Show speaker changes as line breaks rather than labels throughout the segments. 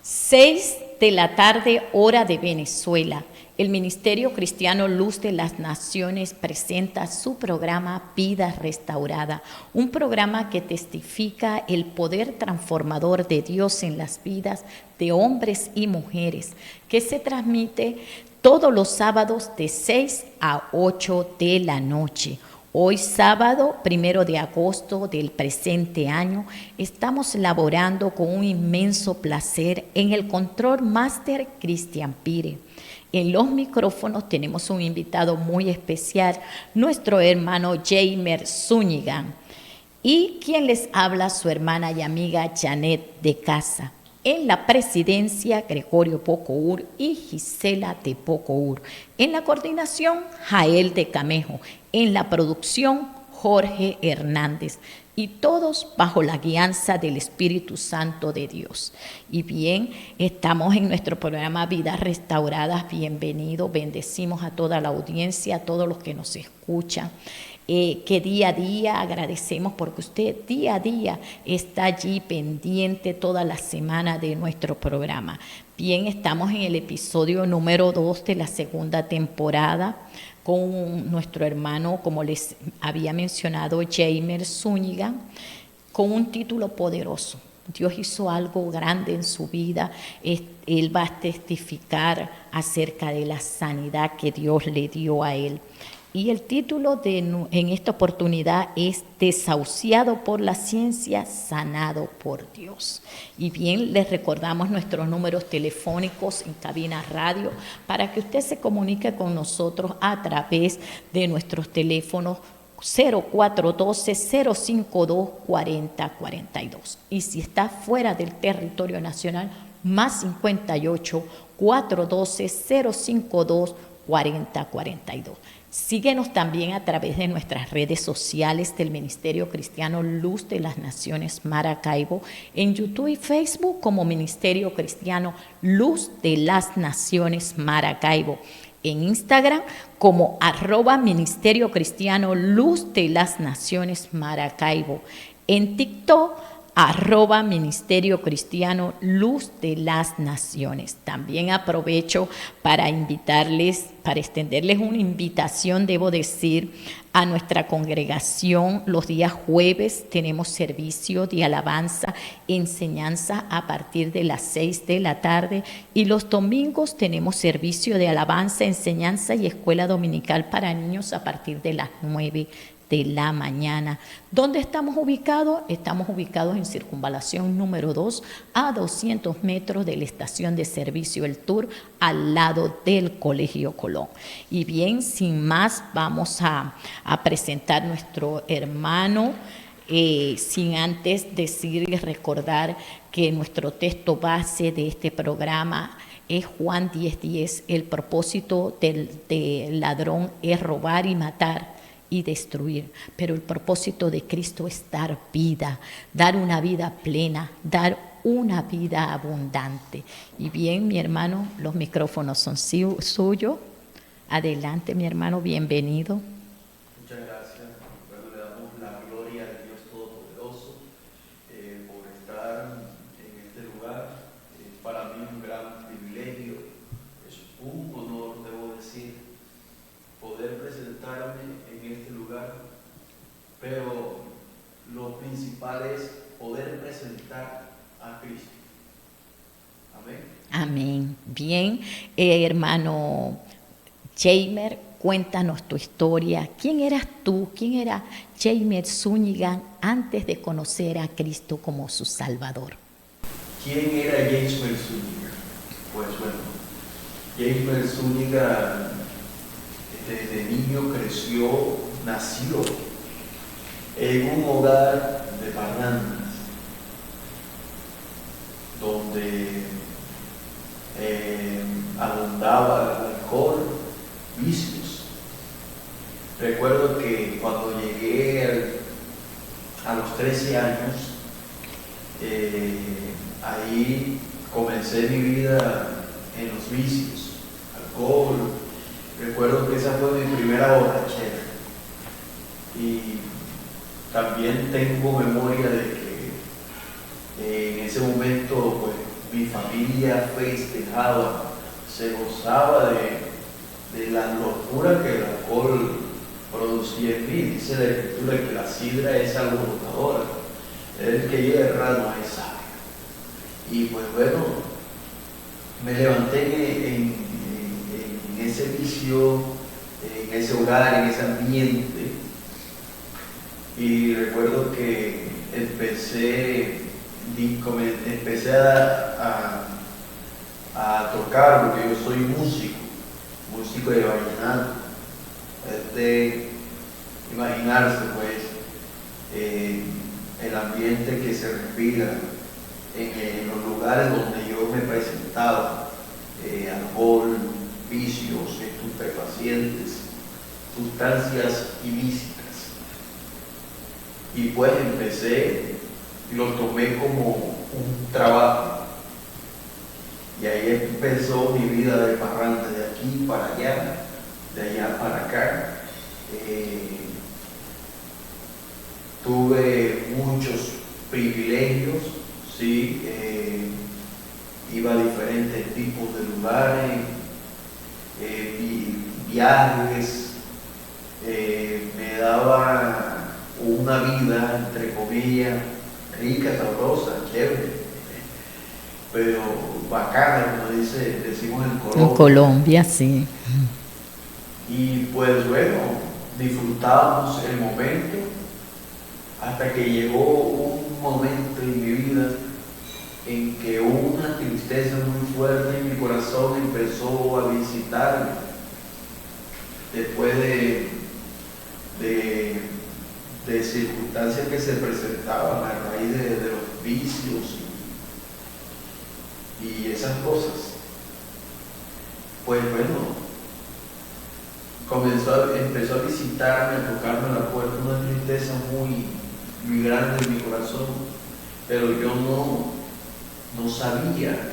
6 de la tarde, hora de Venezuela. El Ministerio Cristiano Luz de las Naciones presenta su programa Vida Restaurada, un programa que testifica el poder transformador de Dios en las vidas de hombres y mujeres, que se transmite todos los sábados de 6 a 8 de la noche. Hoy sábado, 1 de agosto del presente año, estamos laborando con un inmenso placer en el Control Master Cristian Pire. En los micrófonos tenemos un invitado muy especial, nuestro hermano Jamer Zúñiga, y quien les habla, su hermana y amiga Janet de Casa. En la presidencia, Gregorio Pocour y Gisela de Pocour. En la coordinación, Jael de Camejo. En la producción, Jorge Hernández. Y todos bajo la guianza del Espíritu Santo de Dios. Y bien, estamos en nuestro programa Vidas Restauradas. Bienvenido, bendecimos a toda la audiencia, a todos los que nos escuchan. Que día a día agradecemos porque usted día a día está allí pendiente toda la semana de nuestro programa. Bien, estamos en el episodio número 2 de la segunda temporada con nuestro hermano, como les había mencionado, Jamer Zúñiga, con un título poderoso. Dios hizo algo grande en su vida. Él va a testificar acerca de la sanidad que Dios le dio a él. Y el título en esta oportunidad es Desahuciado por la ciencia, sanado por Dios. Y bien, les recordamos nuestros números telefónicos en cabina radio para que usted se comunique con nosotros a través de nuestros teléfonos 0412-052-4042. Y si está fuera del territorio nacional, más 58-412-052-4042. Síguenos también a través de nuestras redes sociales del Ministerio Cristiano Luz de las Naciones Maracaibo, en YouTube y Facebook como Ministerio Cristiano Luz de las Naciones Maracaibo, en Instagram como @Ministerio Cristiano Luz de las Naciones Maracaibo, en TikTok @Ministerio Cristiano Luz de las Naciones. También aprovecho para extenderles una invitación, debo decir, a nuestra congregación. Los días jueves tenemos servicio de alabanza, enseñanza a partir de las 6 de la tarde, y los domingos tenemos servicio de alabanza, enseñanza y escuela dominical para niños a partir de las 9 de la mañana. ¿Dónde estamos ubicados? Estamos ubicados en Circunvalación número 2, a 200 metros de la estación de servicio El Tour, al lado del Colegio Colón. Y bien, sin más, vamos a presentar nuestro hermano, sin antes decir y recordar que nuestro texto base de este programa es Juan 10:10. El propósito del ladrón es robar y matar y destruir, pero el propósito de Cristo es dar vida, dar una vida plena, dar una vida abundante. Y bien, mi hermano, los micrófonos son suyos. Adelante, mi hermano, bienvenido.
Muchas gracias. Bueno, le damos la gloria al Dios Todopoderoso por estar en este lugar. Para mí es un gran privilegio, es un honor, debo decir, poder presentarme en este lugar, pero lo principal es poder presentar a Cristo. Amén.
Amén. Bien, hermano Jamer, cuéntanos tu historia. ¿Quién eras tú? ¿Quién era Jamer Zúñiga antes de conocer a Cristo como su Salvador?
¿Quién era Jamer Zúñiga? Pues bueno, Jamer Zúñiga desde niño nació en un hogar de parrandas, donde abundaba el alcohol, vicios. Recuerdo que cuando llegué a los 13 años, ahí comencé mi vida en los vicios, alcohol. Recuerdo que esa fue mi primera borrachera. Y también tengo memoria de que En ese momento, pues, mi familia festejaba, se gozaba de la locura que el alcohol producía en mí. Dice la Escritura que la sidra es alborotadora, el que hierra no es sabio. Y pues bueno, me levanté en ese vicio, en ese hogar, en ese ambiente, y recuerdo que empecé a tocar, porque yo soy músico de vallenato. Es de imaginarse pues el ambiente que se respira en los lugares donde yo me presentaba, alcohol, vicios, estupefacientes, sustancias ilícitas. Y pues empecé y lo tomé como un trabajo. Y ahí empezó mi vida de parranda, de aquí para allá, de allá para acá. Tuve muchos privilegios, ¿sí? Iba a diferentes tipos de lugares, viajes, me daba una vida, entre comillas, rica, sabrosa, chévere, pero bacana, como decimos en Colombia.
En Colombia, sí.
Y pues bueno, disfrutábamos el momento hasta que llegó un momento en mi vida en que una tristeza muy fuerte en mi corazón empezó a visitarme después de circunstancias que se presentaban a raíz de los vicios y esas cosas. Pues bueno, empezó a visitarme, a tocarme la puerta, una tristeza muy grande en mi corazón, pero yo no sabía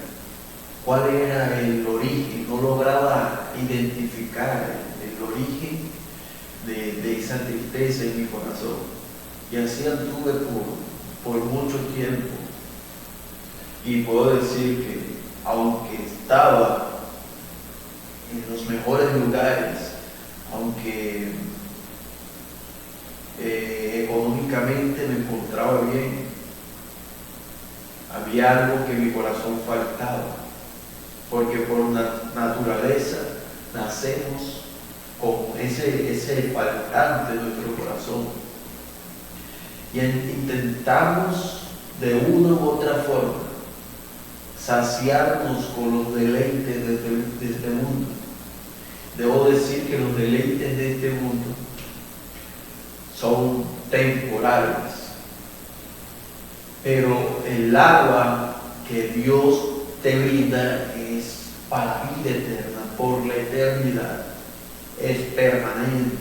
cuál era el origen, no lograba identificar el origen de esa tristeza en mi corazón. Y así anduve por mucho tiempo. Y puedo decir que aunque estaba en los mejores lugares, aunque económicamente me encontraba bien, había algo que en mi corazón faltaba, porque por naturaleza nacemos con ese faltante en nuestro corazón y intentamos de una u otra forma saciarnos con los deleites de este mundo. Debo decir que los deleites de este mundo son temporales, pero el agua que Dios te brinda es para vida eterna, por la eternidad, es permanente.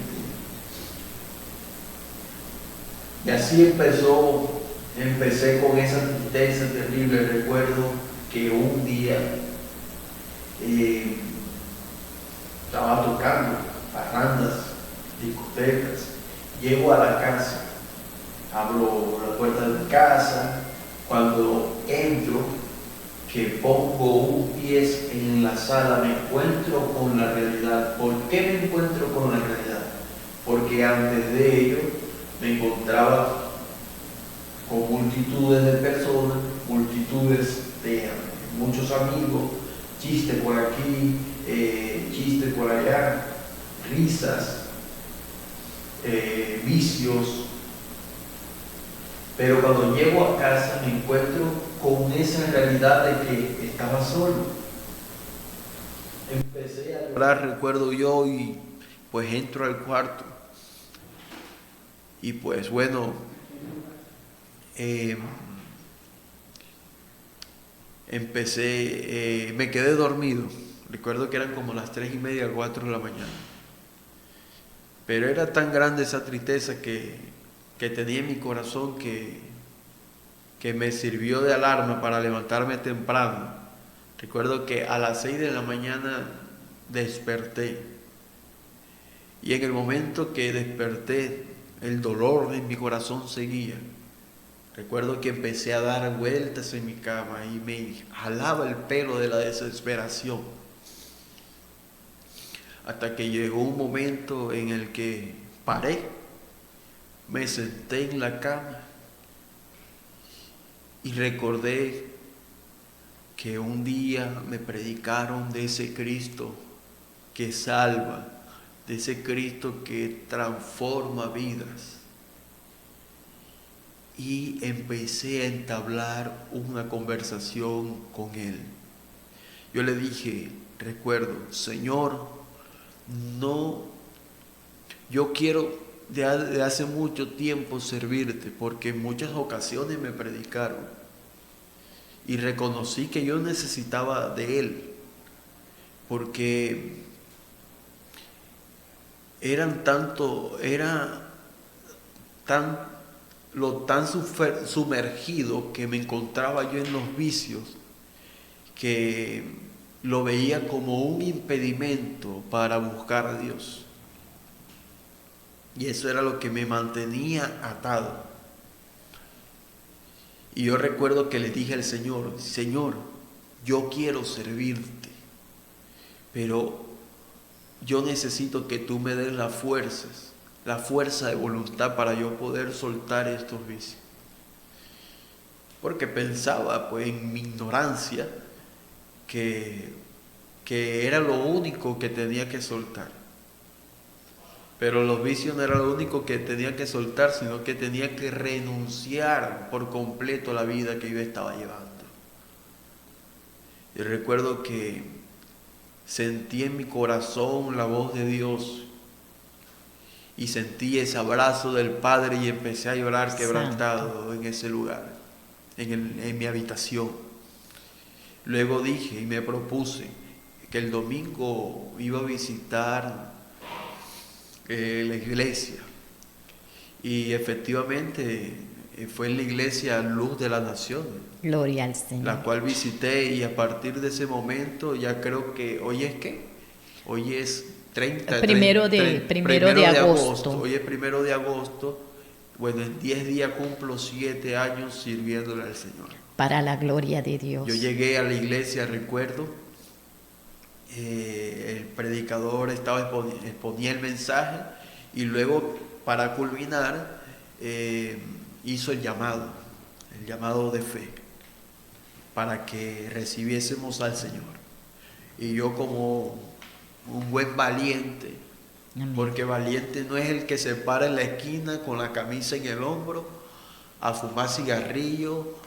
Y así empecé con esa tristeza terrible. Recuerdo que un día estaba tocando parrandas, discotecas, llego a la casa, abro la puerta de mi casa, cuando entro, que pongo un pie en la sala, me encuentro con la realidad. ¿Por qué me encuentro con la realidad? Porque antes de ello me encontraba con multitudes de personas, multitudes de muchos amigos, chistes por aquí, chistes por allá, risas, vicios. Pero cuando llego a casa me encuentro con esa realidad de que estaba solo. Empecé a llorar, recuerdo yo, y pues entro al cuarto. Y pues bueno, me quedé dormido. Recuerdo que eran como las 3:30, 4 de la mañana. Pero era tan grande esa tristeza que tenía en mi corazón que me sirvió de alarma para levantarme temprano. Recuerdo que a las 6 de la mañana desperté. Y en el momento que desperté, el dolor en mi corazón seguía. Recuerdo que empecé a dar vueltas en mi cama y me jalaba el pelo de la desesperación. Hasta que llegó un momento en el que paré, me senté en la cama y recordé que un día me predicaron de ese Cristo que salva, de ese Cristo que transforma vidas. Y empecé a entablar una conversación con Él. Yo le dije, recuerdo, Señor, no, yo quiero de hace mucho tiempo servirte, porque en muchas ocasiones me predicaron y reconocí que yo necesitaba de Él, porque era tan sumergido que me encontraba yo en los vicios, que lo veía como un impedimento para buscar a Dios. Y eso era lo que me mantenía atado. Y yo recuerdo que le dije al Señor, Señor, yo quiero servirte, pero yo necesito que tú me des las fuerzas, la fuerza de voluntad para yo poder soltar estos vicios. Porque pensaba, pues, en mi ignorancia, que era lo único que tenía que soltar. Pero los vicios no era lo único que tenía que soltar, sino que tenía que renunciar por completo a la vida que yo estaba llevando. Y recuerdo que sentí en mi corazón la voz de Dios y sentí ese abrazo del Padre y empecé a llorar quebrantado en ese lugar, en mi habitación. Luego dije y me propuse que el domingo iba a visitar la iglesia, y efectivamente fue en la iglesia Luz de la Nación,
Gloria al Señor.
la cual visité, y a partir de ese momento ya creo que hoy es
Primero de agosto.
Hoy es 1 de agosto. Bueno, en 10 días cumplo 7 años sirviéndole al Señor.
Para la gloria de Dios.
Yo llegué a la iglesia, recuerdo, el predicador exponía el mensaje y luego, para culminar, hizo el llamado de fe para que recibiésemos al Señor. Y yo, como un buen valiente,
Amén.
Porque valiente no es el que se para en la esquina con la camisa en el hombro a fumar cigarrillo,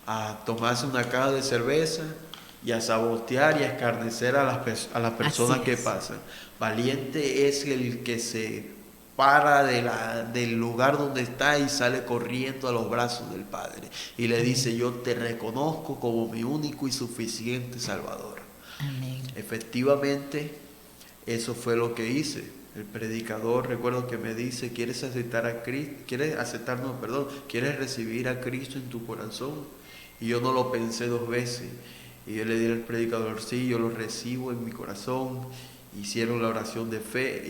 a tomarse una caja de cerveza y a sabotear y a escarnecer a las personas que pasan. Valiente es el que se para del lugar donde está y sale corriendo a los brazos del Padre y le dice: yo te reconozco como mi único y suficiente Salvador.
Amén.
Efectivamente, eso fue lo que hice. El predicador, recuerdo que me dice: ¿quieres recibir a Cristo en tu corazón? Y yo no lo pensé 2 veces. Y yo le dije al predicador: sí, yo lo recibo en mi corazón. Hice la oración de fe,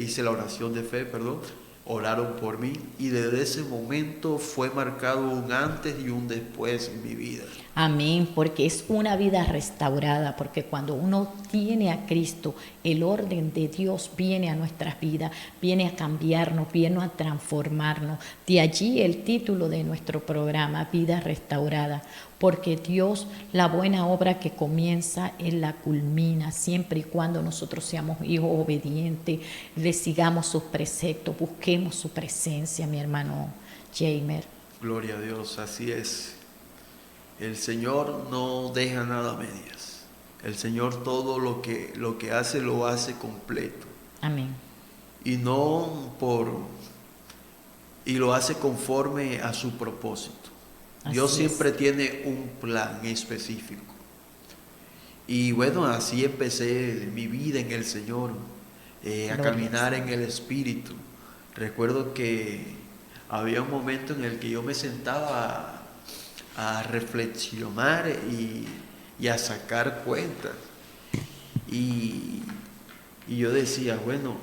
oraron por mí, y desde ese momento fue marcado un antes y un después en mi vida.
Amén, porque es una vida restaurada, porque cuando uno tiene a Cristo, el orden de Dios viene a nuestras vidas, viene a cambiarnos, viene a transformarnos. De allí el título de nuestro programa, Vida Restaurada, porque Dios, la buena obra que comienza, Él la culmina, siempre y cuando nosotros seamos hijos obedientes, le sigamos sus preceptos, busquemos su presencia, mi hermano Jamer.
Gloria a Dios, así es. El Señor no deja nada a medias. El Señor todo lo que hace, lo hace completo.
Amén.
Y lo hace conforme a su propósito. Dios siempre tiene un plan específico. Y bueno, así empecé mi vida en el Señor, a caminar en el Espíritu. Recuerdo que había un momento en el que yo me sentaba a reflexionar y a sacar cuentas. Y yo decía: bueno,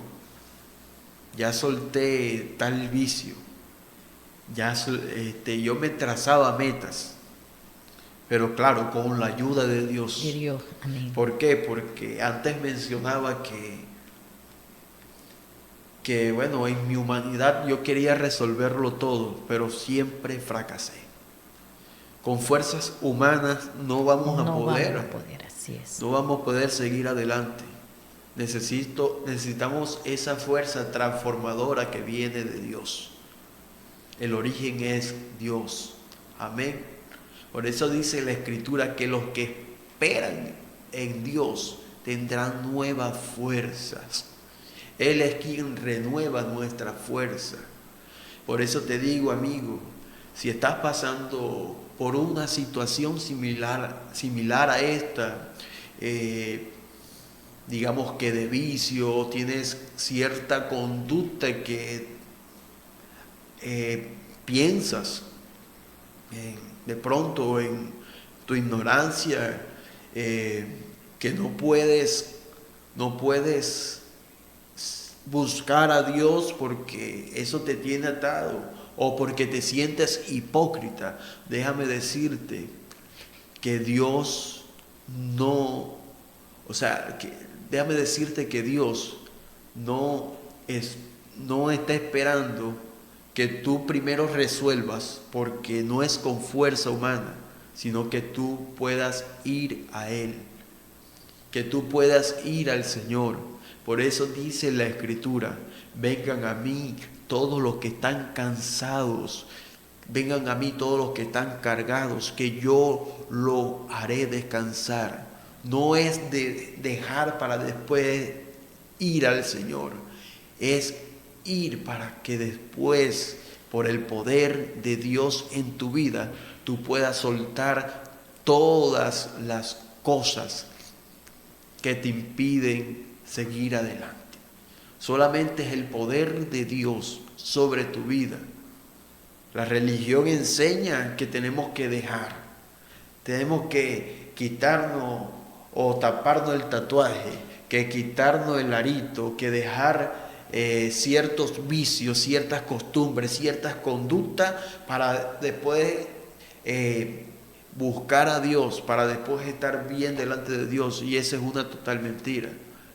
ya solté tal vicio, yo me trazaba metas, pero claro, con la ayuda de Dios.
De Dios, amén.
¿Por qué? Porque antes mencionaba que bueno, en mi humanidad yo quería resolverlo todo, pero siempre fracasé. Con fuerzas humanas no vamos a poder,
así es.
no vamos a poder seguir adelante. Necesitamos esa fuerza transformadora que viene de Dios. El origen es Dios. Amén. Por eso dice la Escritura que los que esperan en Dios tendrán nuevas fuerzas. Él es quien renueva nuestra fuerza. Por eso te digo, amigo, si estás pasando por una situación similar a esta, digamos que de vicio, tienes cierta conducta que piensas de pronto en tu ignorancia, que no puedes buscar a Dios porque eso te tiene atado, o porque te sientes hipócrita. Déjame decirte que Dios no, déjame decirte que Dios no está esperando que tú primero resuelvas, porque no es con fuerza humana, sino que tú puedas ir a Él, que tú puedas ir al Señor. Por eso dice la Escritura: vengan a mí todos los que están cansados, vengan a mí todos los que están cargados, que yo lo haré descansar. No es de dejar para después ir al Señor, es ir para que después, por el poder de Dios en tu vida, tú puedas soltar todas las cosas que te impiden seguir adelante. Solamente es el poder de Dios sobre tu vida. La religión enseña que tenemos que dejar, tenemos que quitarnos o taparnos el tatuaje, que quitarnos el arito, que dejar ciertos vicios, ciertas costumbres, ciertas conductas, para después buscar a Dios, para después estar bien delante de Dios. Y esa es una total mentira.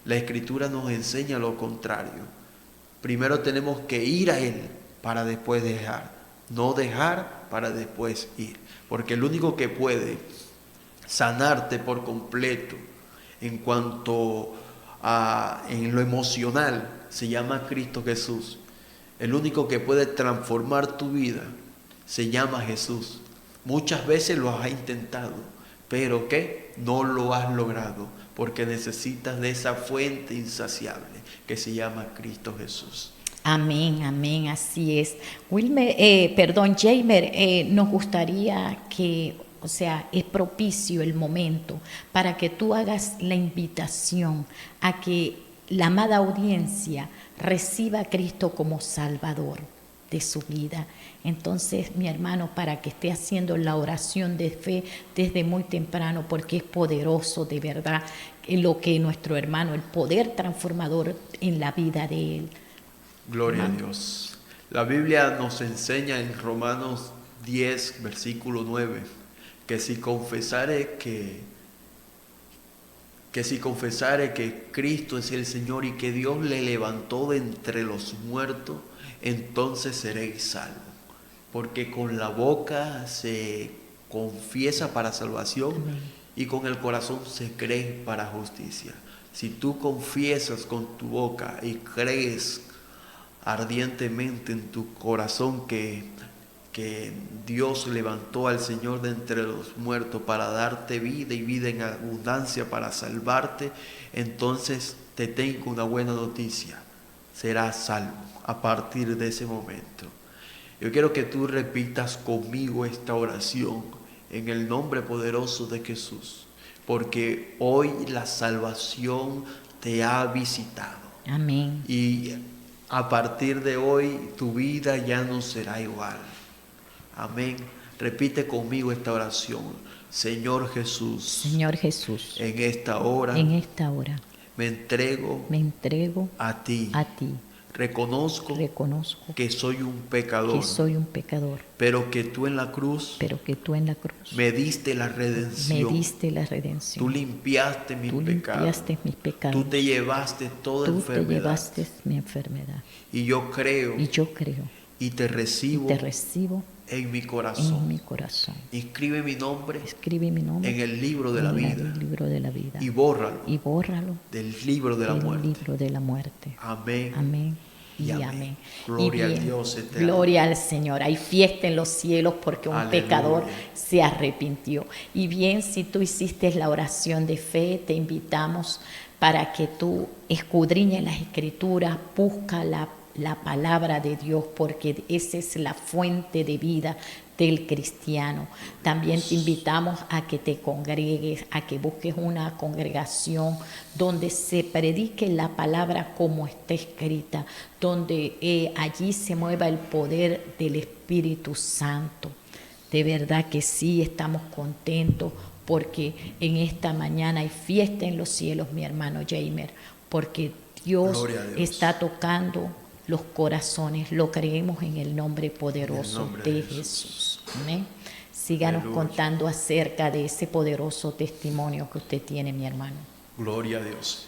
La Escritura nos enseña lo contrario. Primero tenemos que ir a Él para después dejar, no dejar para después ir, porque el único que puede sanarte por completo en cuanto en lo emocional se llama Cristo Jesús. El único que puede transformar tu vida se llama Jesús. Muchas veces lo has intentado, pero ¿qué? No lo has logrado, porque necesitas de esa fuente insaciable que se llama Cristo Jesús.
Amén, amén, así es. Jamer, nos gustaría que, es propicio el momento para que tú hagas la invitación a que la amada audiencia reciba a Cristo como Salvador de su vida. Entonces, mi hermano, para que esté haciendo la oración de fe desde muy temprano, porque es poderoso de verdad lo que nuestro hermano, el poder transformador en la vida de él.
Gloria a Dios. La Biblia nos enseña en Romanos 10, versículo 9, que si confesare que Cristo es el Señor y que Dios le levantó de entre los muertos, entonces seréis salvos. Porque con la boca se confiesa para salvación. Amén. Y con el corazón se cree para justicia. Si tú confiesas con tu boca y crees ardientemente en tu corazón que Dios levantó al Señor de entre los muertos para darte vida y vida en abundancia, para salvarte, entonces te tengo una buena noticia: serás salvo a partir de ese momento. Yo quiero que tú repitas conmigo esta oración en el nombre poderoso de Jesús, porque hoy la salvación te ha visitado.
Amén.
Y a partir de hoy tu vida ya no será igual. Amén. Repite conmigo esta oración. Señor Jesús.
Señor Jesús.
En esta hora.
En esta hora.
Me entrego.
Me entrego.
A ti.
A ti.
Reconozco que soy un pecador, pero que tú en la cruz me diste la redención. Tú limpiaste mis pecados. Tú te llevaste toda enfermedad. Y yo creo y te recibo en mi corazón. Inscribe mi nombre en el libro de la vida y bórralo del libro de la muerte. Amén.
Y amén.
Gloria a Dios eterno.
Gloria al Señor. Hay fiesta en los cielos porque un pecador se arrepintió. Y bien, si tú hiciste la oración de fe, te invitamos para que tú escudriñes las Escrituras, busca la palabra de Dios, porque esa es la fuente de vida del cristiano. También te invitamos a que te congregues, a que busques una congregación donde se predique la palabra como está escrita, donde allí se mueva el poder del Espíritu Santo. De verdad que sí, estamos contentos porque en esta mañana hay fiesta en los cielos, mi hermano Jamer, porque Dios está tocando los corazones. Lo creemos en el nombre poderoso de Jesús. Amén. Síganos contando acerca de ese poderoso testimonio que usted tiene, mi hermano.
Gloria a Dios.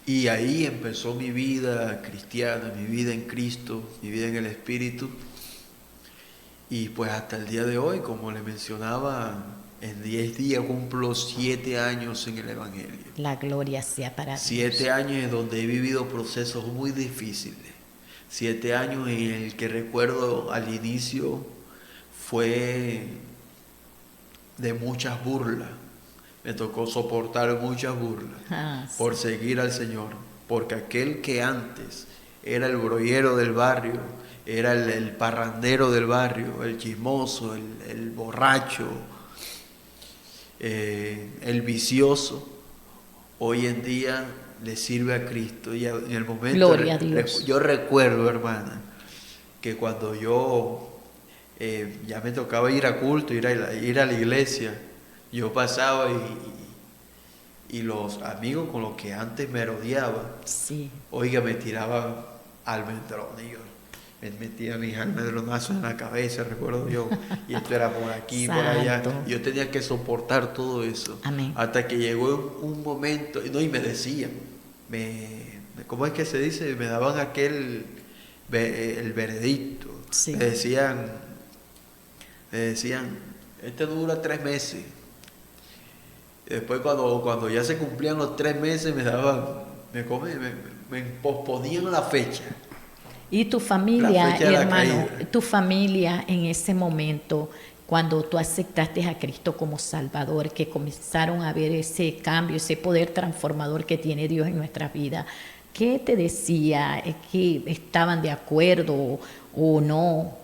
Y ahí empezó mi vida cristiana, mi vida en Cristo, mi vida en el Espíritu. Y pues hasta el día de hoy, como le mencionaba, en 10 días cumplo 7 años en el Evangelio.
La gloria sea para Dios.
7 años en donde he vivido procesos muy difíciles. 7 años en el que recuerdo al inicio fue de muchas burlas. Me tocó soportar muchas burlas por seguir al Señor. Porque aquel que antes era el brollero del barrio, era el parrandero del barrio, el chismoso, el borracho, el vicioso, hoy en día le sirve a Cristo. Y en el momento,
gloria a Dios.
Yo recuerdo, hermana, que cuando yo ya me tocaba ir a culto, ir a la iglesia, yo pasaba y los amigos con los que antes me rodeaba, oiga, me tiraban almendrones. Me metía mis almendronazos en la cabeza, recuerdo yo, y esto era por aquí, por allá. Yo tenía que soportar todo eso.
Amén.
Hasta que llegó un momento, y me decían, ¿cómo es que se dice? Me daban el veredicto. Me decían, este dura 3 meses. Y después cuando ya se cumplían los 3 meses me posponían la fecha.
Y tu familia, hermano, tu familia en ese momento, cuando tú aceptaste a Cristo como Salvador, que comenzaron a ver ese cambio, ese poder transformador que tiene Dios en nuestras vidas, ¿qué te decía? ¿Es que estaban de acuerdo o no?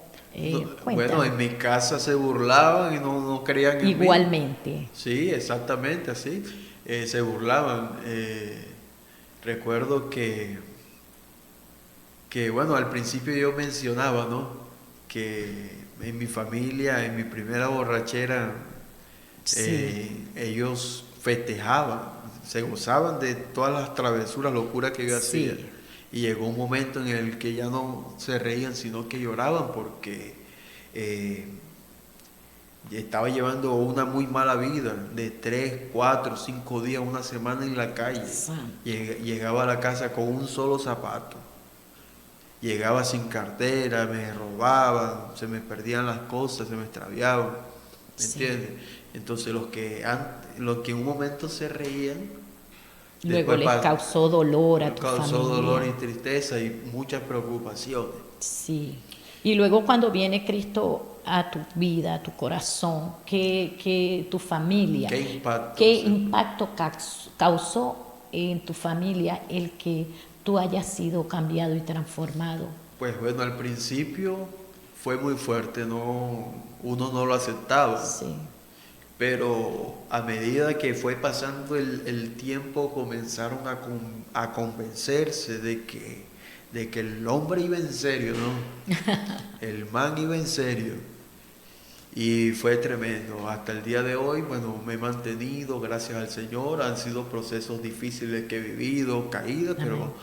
Bueno, en mi casa se burlaban y no creían en mí.
Igualmente.
Sí, exactamente así. Se burlaban. Recuerdo que bueno, al principio yo mencionaba, ¿no?, que en mi familia, en mi primera borrachera, ellos festejaban, se gozaban de todas las travesuras, locuras que yo hacía. Y llegó un momento en el que ya no se reían, sino que lloraban porque estaba llevando una muy mala vida, de 3, 4, 5 días, una semana en la calle. Llegaba a la casa con un solo zapato. Llegaba sin cartera, me robaban, se me perdían las cosas, se me extraviaban, ¿me entiendes? Entonces los que en un momento se reían,
luego les causó dolor a tu familia.
Causó dolor y tristeza y muchas preocupaciones.
Sí. Y luego cuando viene Cristo a tu vida, a tu corazón, que tu familia, ¿qué impacto causó en tu familia el que tú hayas sido cambiado y transformado?
Pues bueno, al principio fue muy fuerte, uno no lo aceptaba. Pero a medida que fue pasando el tiempo, comenzaron a convencerse de que el hombre iba en serio, ¿no? El man iba en serio. Y fue tremendo. Hasta el día de hoy, bueno, me he mantenido, gracias al Señor. Han sido procesos difíciles que he vivido, caídas, pero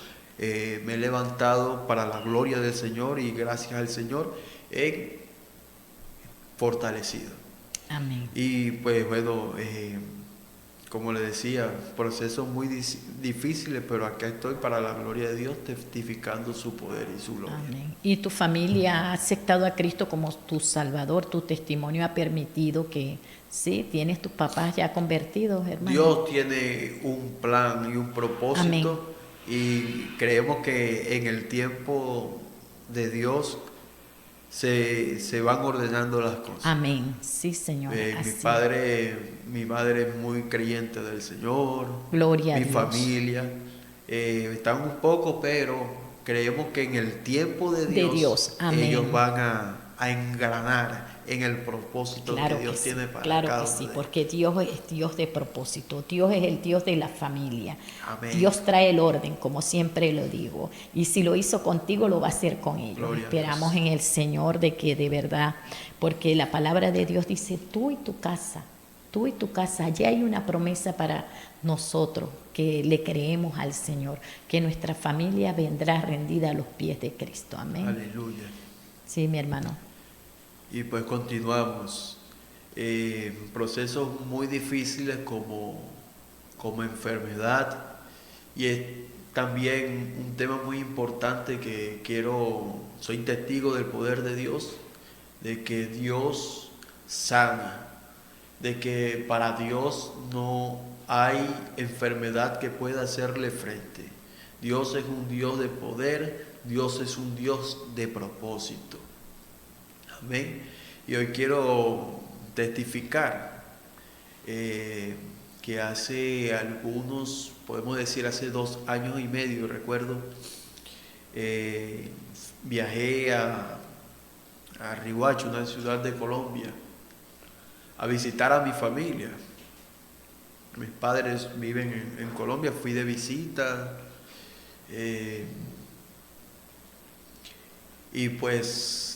me he levantado para la gloria del Señor y gracias al Señor he fortalecido.
Amén.
Y pues bueno, como le decía, procesos muy difíciles, pero acá estoy para la gloria de Dios, testificando su poder y su gloria.
Amén. ¿Y tu familia ha aceptado a Cristo como tu Salvador? ¿Tu testimonio ha permitido que, sí, tienes tus papás ya convertidos, hermano?
Dios tiene un plan y un propósito. Amén. Y creemos que en el tiempo de Dios se van ordenando las cosas.
Amén. Sí, Señor.
Mi madre es muy creyente del Señor.
Gloria a Dios.
Mi familia están un poco, pero creemos que en el tiempo de Dios ellos van a engranar en el propósito que Dios tiene para cada uno.
Claro que sí, porque Dios es Dios de propósito. Dios es el Dios de la familia.
Amén.
Dios trae el orden, como siempre lo digo. Y si lo hizo contigo, lo va a hacer con ellos.
Gloria
Esperamos en el Señor de que de verdad, porque la palabra de Dios dice, tú y tu casa, ya hay una promesa para nosotros que le creemos al Señor, que nuestra familia vendrá rendida a los pies de Cristo. Amén.
Aleluya.
Sí, mi hermano.
Y pues continuamos. Procesos muy difíciles como enfermedad. Y es también un tema muy importante que soy testigo del poder de Dios, de que Dios sana, de que para Dios no hay enfermedad que pueda hacerle frente. Dios es un Dios de poder, Dios es un Dios de propósito. Amén. Y hoy quiero testificar que hace algunos, podemos decir hace 2 años y medio, recuerdo, viajé a Riohacha, una ciudad de Colombia, a visitar a mi familia. Mis padres viven en Colombia, fui de visita y pues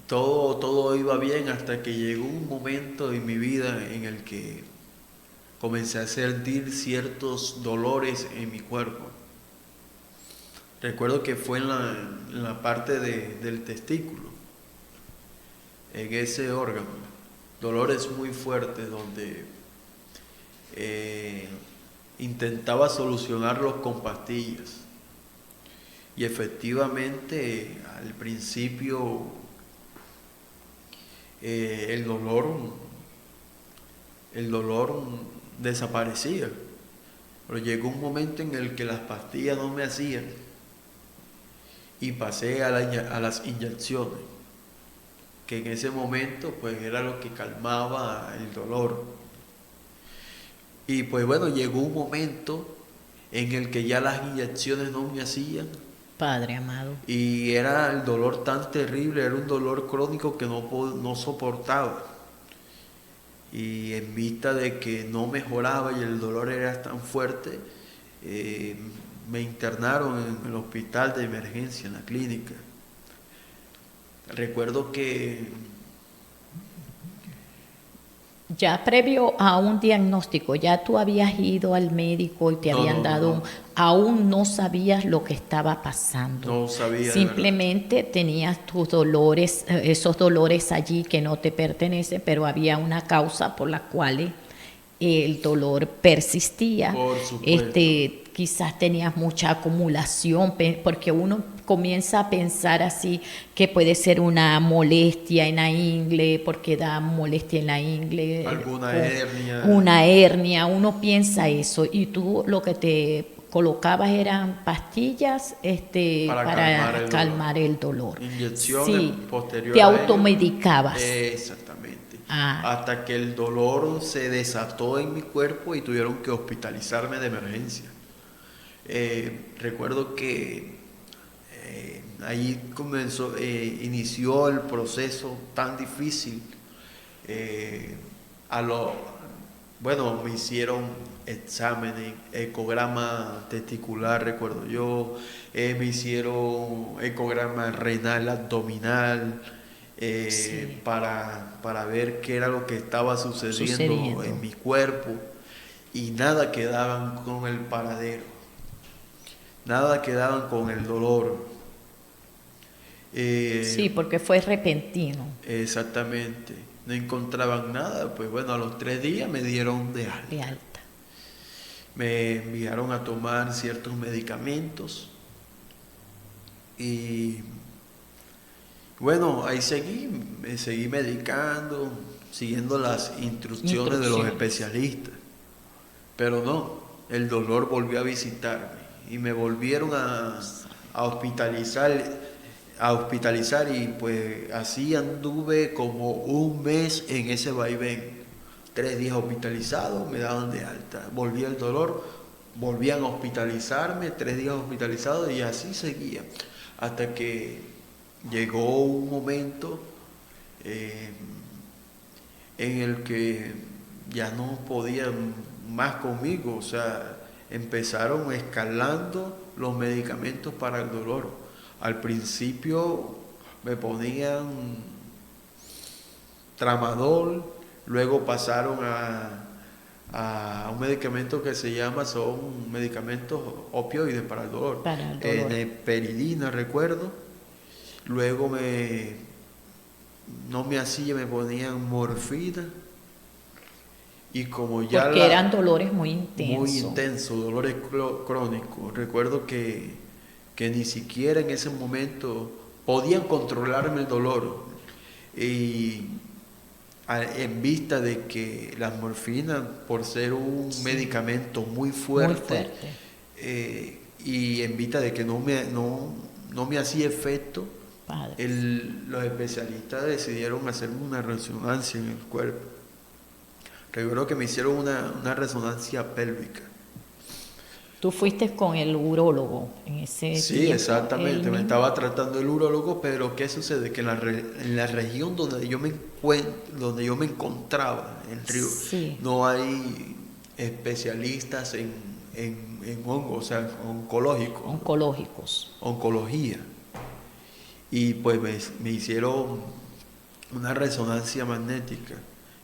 todo iba bien hasta que llegó un momento en mi vida en el que comencé a sentir ciertos dolores en mi cuerpo. Recuerdo que fue en la parte del testículo, en ese órgano, dolores muy fuertes donde intentaba solucionarlos con pastillas. Y efectivamente al principio el dolor desaparecía, pero llegó un momento en el que las pastillas no me hacían y pasé a las inyecciones, que en ese momento pues era lo que calmaba el dolor. Y pues bueno, llegó un momento en el que ya las inyecciones no me hacían.
Padre amado.
Y era el dolor tan terrible, era un dolor crónico que no soportaba. Y en vista de que no mejoraba y el dolor era tan fuerte, me internaron en el hospital de emergencia, en la clínica. Recuerdo que
ya previo a un diagnóstico, ya tú habías ido al médico y te habían dado, aún no sabías lo que estaba pasando.
No sabía.
Simplemente tenías tus dolores, esos dolores allí que no te pertenecen, pero había una causa por la cual el dolor persistía.
Por supuesto.
Quizás tenías mucha acumulación, porque uno comienza a pensar así que puede ser una molestia en la ingle, porque da molestia en la ingle.
Alguna hernia.
Una hernia, uno piensa eso, y tú lo que te colocabas eran pastillas para calmar el dolor.
Inyecciones posteriores.
Te automedicabas.
Exactamente. Hasta que el dolor se desató en mi cuerpo y tuvieron que hospitalizarme de emergencia. Recuerdo que ahí inició el proceso tan difícil. Me hicieron exámenes, ecograma testicular, recuerdo yo, me hicieron ecograma renal abdominal, para ver qué era lo que estaba sucediendo en mi cuerpo, y nada quedaban con el paradero. nada quedaban con el dolor.
Sí, porque fue repentino.
Exactamente, no encontraban nada, pues bueno, a los 3 días me dieron de alta.
De alta.
Me enviaron a tomar ciertos medicamentos y bueno, ahí me seguí medicando, siguiendo las instrucciones de los especialistas, pero no, el dolor volvió a visitarme y me volvieron a hospitalizar y pues así anduve como un mes en ese vaivén. 3 días hospitalizado, me daban de alta, volvía el dolor, volvían a hospitalizarme, 3 días hospitalizado y así seguía, hasta que llegó un momento en el que ya no podían más conmigo, o sea, empezaron escalando los medicamentos para el dolor. Al principio me ponían tramadol, luego pasaron a un medicamento que se llama, son medicamentos opioides para el dolor.
Para el dolor.
Neperidina, recuerdo. Luego no me hacía, me ponían morfina. Y como ya
porque eran dolores muy intensos.
Muy intensos, dolores crónicos. Recuerdo que ni siquiera en ese momento podían controlarme el dolor. Y en vista de que la morfina, por ser un medicamento muy fuerte, y en vista de que no me hacía efecto, los especialistas decidieron hacerme una resonancia en el cuerpo. Recuerdo que me hicieron una resonancia pélvica.
Tú fuiste con el urólogo en ese tiempo.
Sí, exactamente, me estaba tratando el urólogo, pero ¿qué sucede? Que en la región donde yo me encontraba, en Río, no hay especialistas en hongos, o sea, oncología. Y pues me hicieron una resonancia magnética.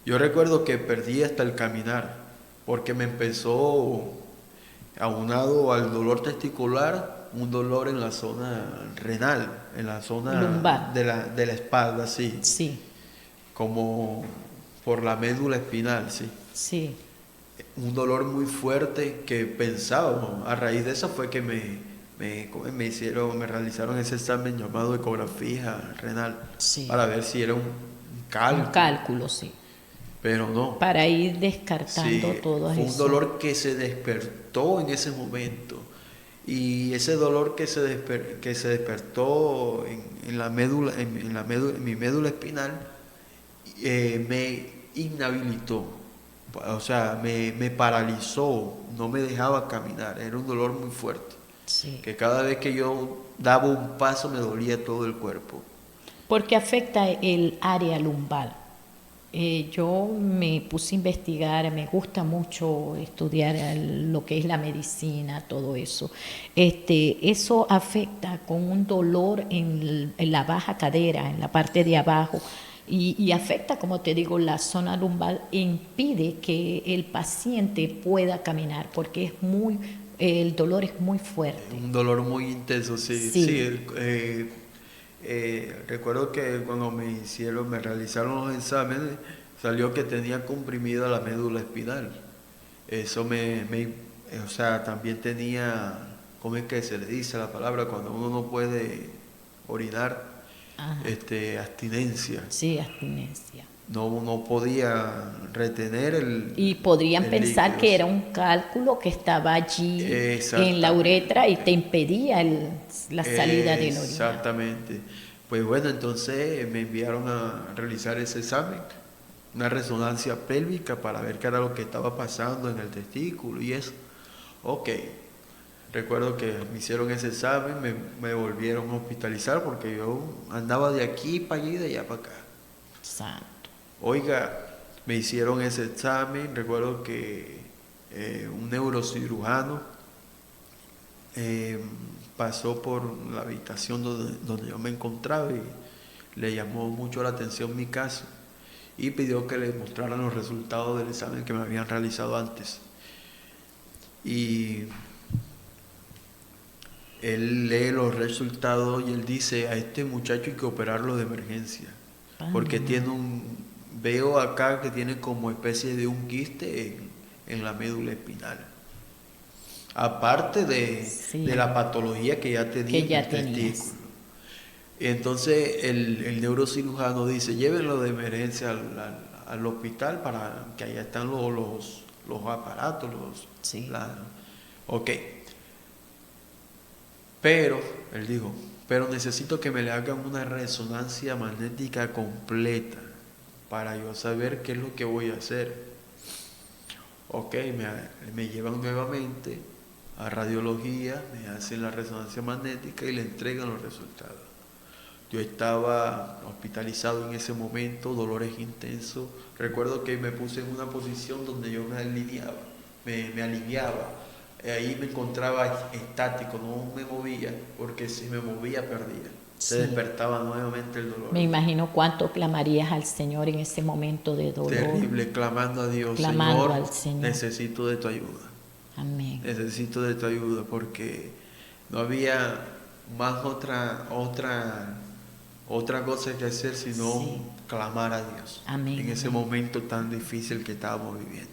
Yo recuerdo que perdí hasta el caminar, porque me empezó, aunado al dolor testicular, un dolor en la zona renal, en la zona lumbar de la espalda, sí.
Sí.
Como por la médula espinal, sí.
Sí.
Un dolor muy fuerte que pensaba, a raíz de eso fue que me realizaron ese examen llamado ecografía renal, para ver si era un cálculo.
Un cálculo, sí.
Pero no.
Para ir descartando todo eso.
Fue un dolor que se despertó en ese momento. Y ese dolor que se despertó en la médula, en mi médula espinal, me inhabilitó. O sea, me paralizó, no me dejaba caminar. Era un dolor muy fuerte.
Sí.
Que cada vez que yo daba un paso me dolía todo el cuerpo.
Porque afecta el área lumbar. Yo me puse a investigar, me gusta mucho estudiar lo que es la medicina, todo eso. Eso afecta con un dolor en la baja cadera, en la parte de abajo, y afecta, como te digo, la zona lumbar, impide que el paciente pueda caminar porque el dolor es muy fuerte.
Un dolor muy intenso, sí. Recuerdo que cuando me realizaron los exámenes, salió que tenía comprimida la médula espinal. Eso o sea, también tenía, ¿cómo es que se le dice la palabra? Cuando uno no puede orinar, abstinencia.
Sí, abstinencia.
No podía retener
y podrían pensar líquido, que era un cálculo que estaba allí en la uretra y te impedía la salida del orina.
Exactamente. Pues bueno, entonces me enviaron a realizar ese examen, una resonancia pélvica para ver qué era lo que estaba pasando en el testículo y eso. Ok. Recuerdo que me hicieron ese examen, me volvieron a hospitalizar porque yo andaba de aquí para allí y de allá para acá.
Santo.
Oiga, me hicieron ese examen, recuerdo que un neurocirujano pasó por la habitación donde yo me encontraba y le llamó mucho la atención mi caso y pidió que le mostraran los resultados del examen que me habían realizado antes. Y él lee los resultados y él dice, a este muchacho hay que operarlo de emergencia, porque tiene veo acá que tiene como especie de un quiste en la médula espinal. Aparte de la patología que ya tenía en el testículo. Entonces el neurocirujano dice, llévenlo de emergencia al hospital para que allá están los aparatos, ok. Pero, él dijo, pero necesito que me le hagan una resonancia magnética completa para yo saber qué es lo que voy a hacer. Ok, me llevan nuevamente a radiología, me hacen la resonancia magnética y le entregan los resultados. Yo estaba hospitalizado en ese momento, dolores intensos. Recuerdo que me puse en una posición donde yo me aliviaba. Ahí me encontraba estático, no me movía, porque si me movía perdía. Se despertaba nuevamente el dolor.
Me imagino cuánto clamarías al Señor en ese momento de dolor.
Terrible, clamando a Dios,
clamando
Señor,
al Señor,
necesito de tu ayuda.
Amén.
Necesito de tu ayuda porque no había más otra cosa que hacer sino clamar a Dios.
Amén,
en ese momento tan difícil que estábamos viviendo.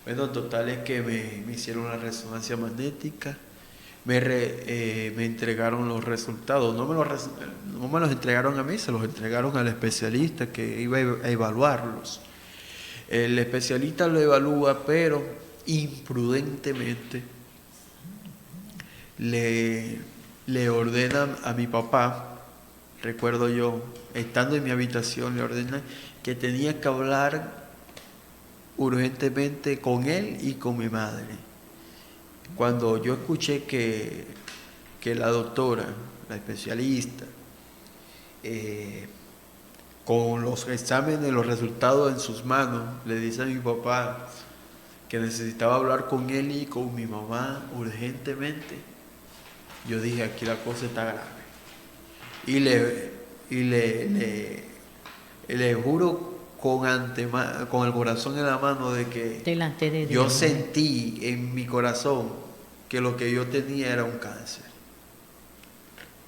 Bueno, total es que me hicieron la resonancia magnética, me entregaron los resultados, no me los entregaron a mí, se los entregaron al especialista que iba a evaluarlos. El especialista lo evalúa, pero imprudentemente le ordena a mi papá, recuerdo yo, estando en mi habitación, le ordena que tenía que hablar urgentemente con él y con mi madre. Cuando yo escuché que la doctora, la especialista, con los exámenes, los resultados en sus manos, le dice a mi papá que necesitaba hablar con él y con mi mamá urgentemente, yo dije, aquí la cosa está grave. Y le juro con el corazón en la mano de que
delante de Dios,
yo sentí en mi corazón que lo que yo tenía era un cáncer.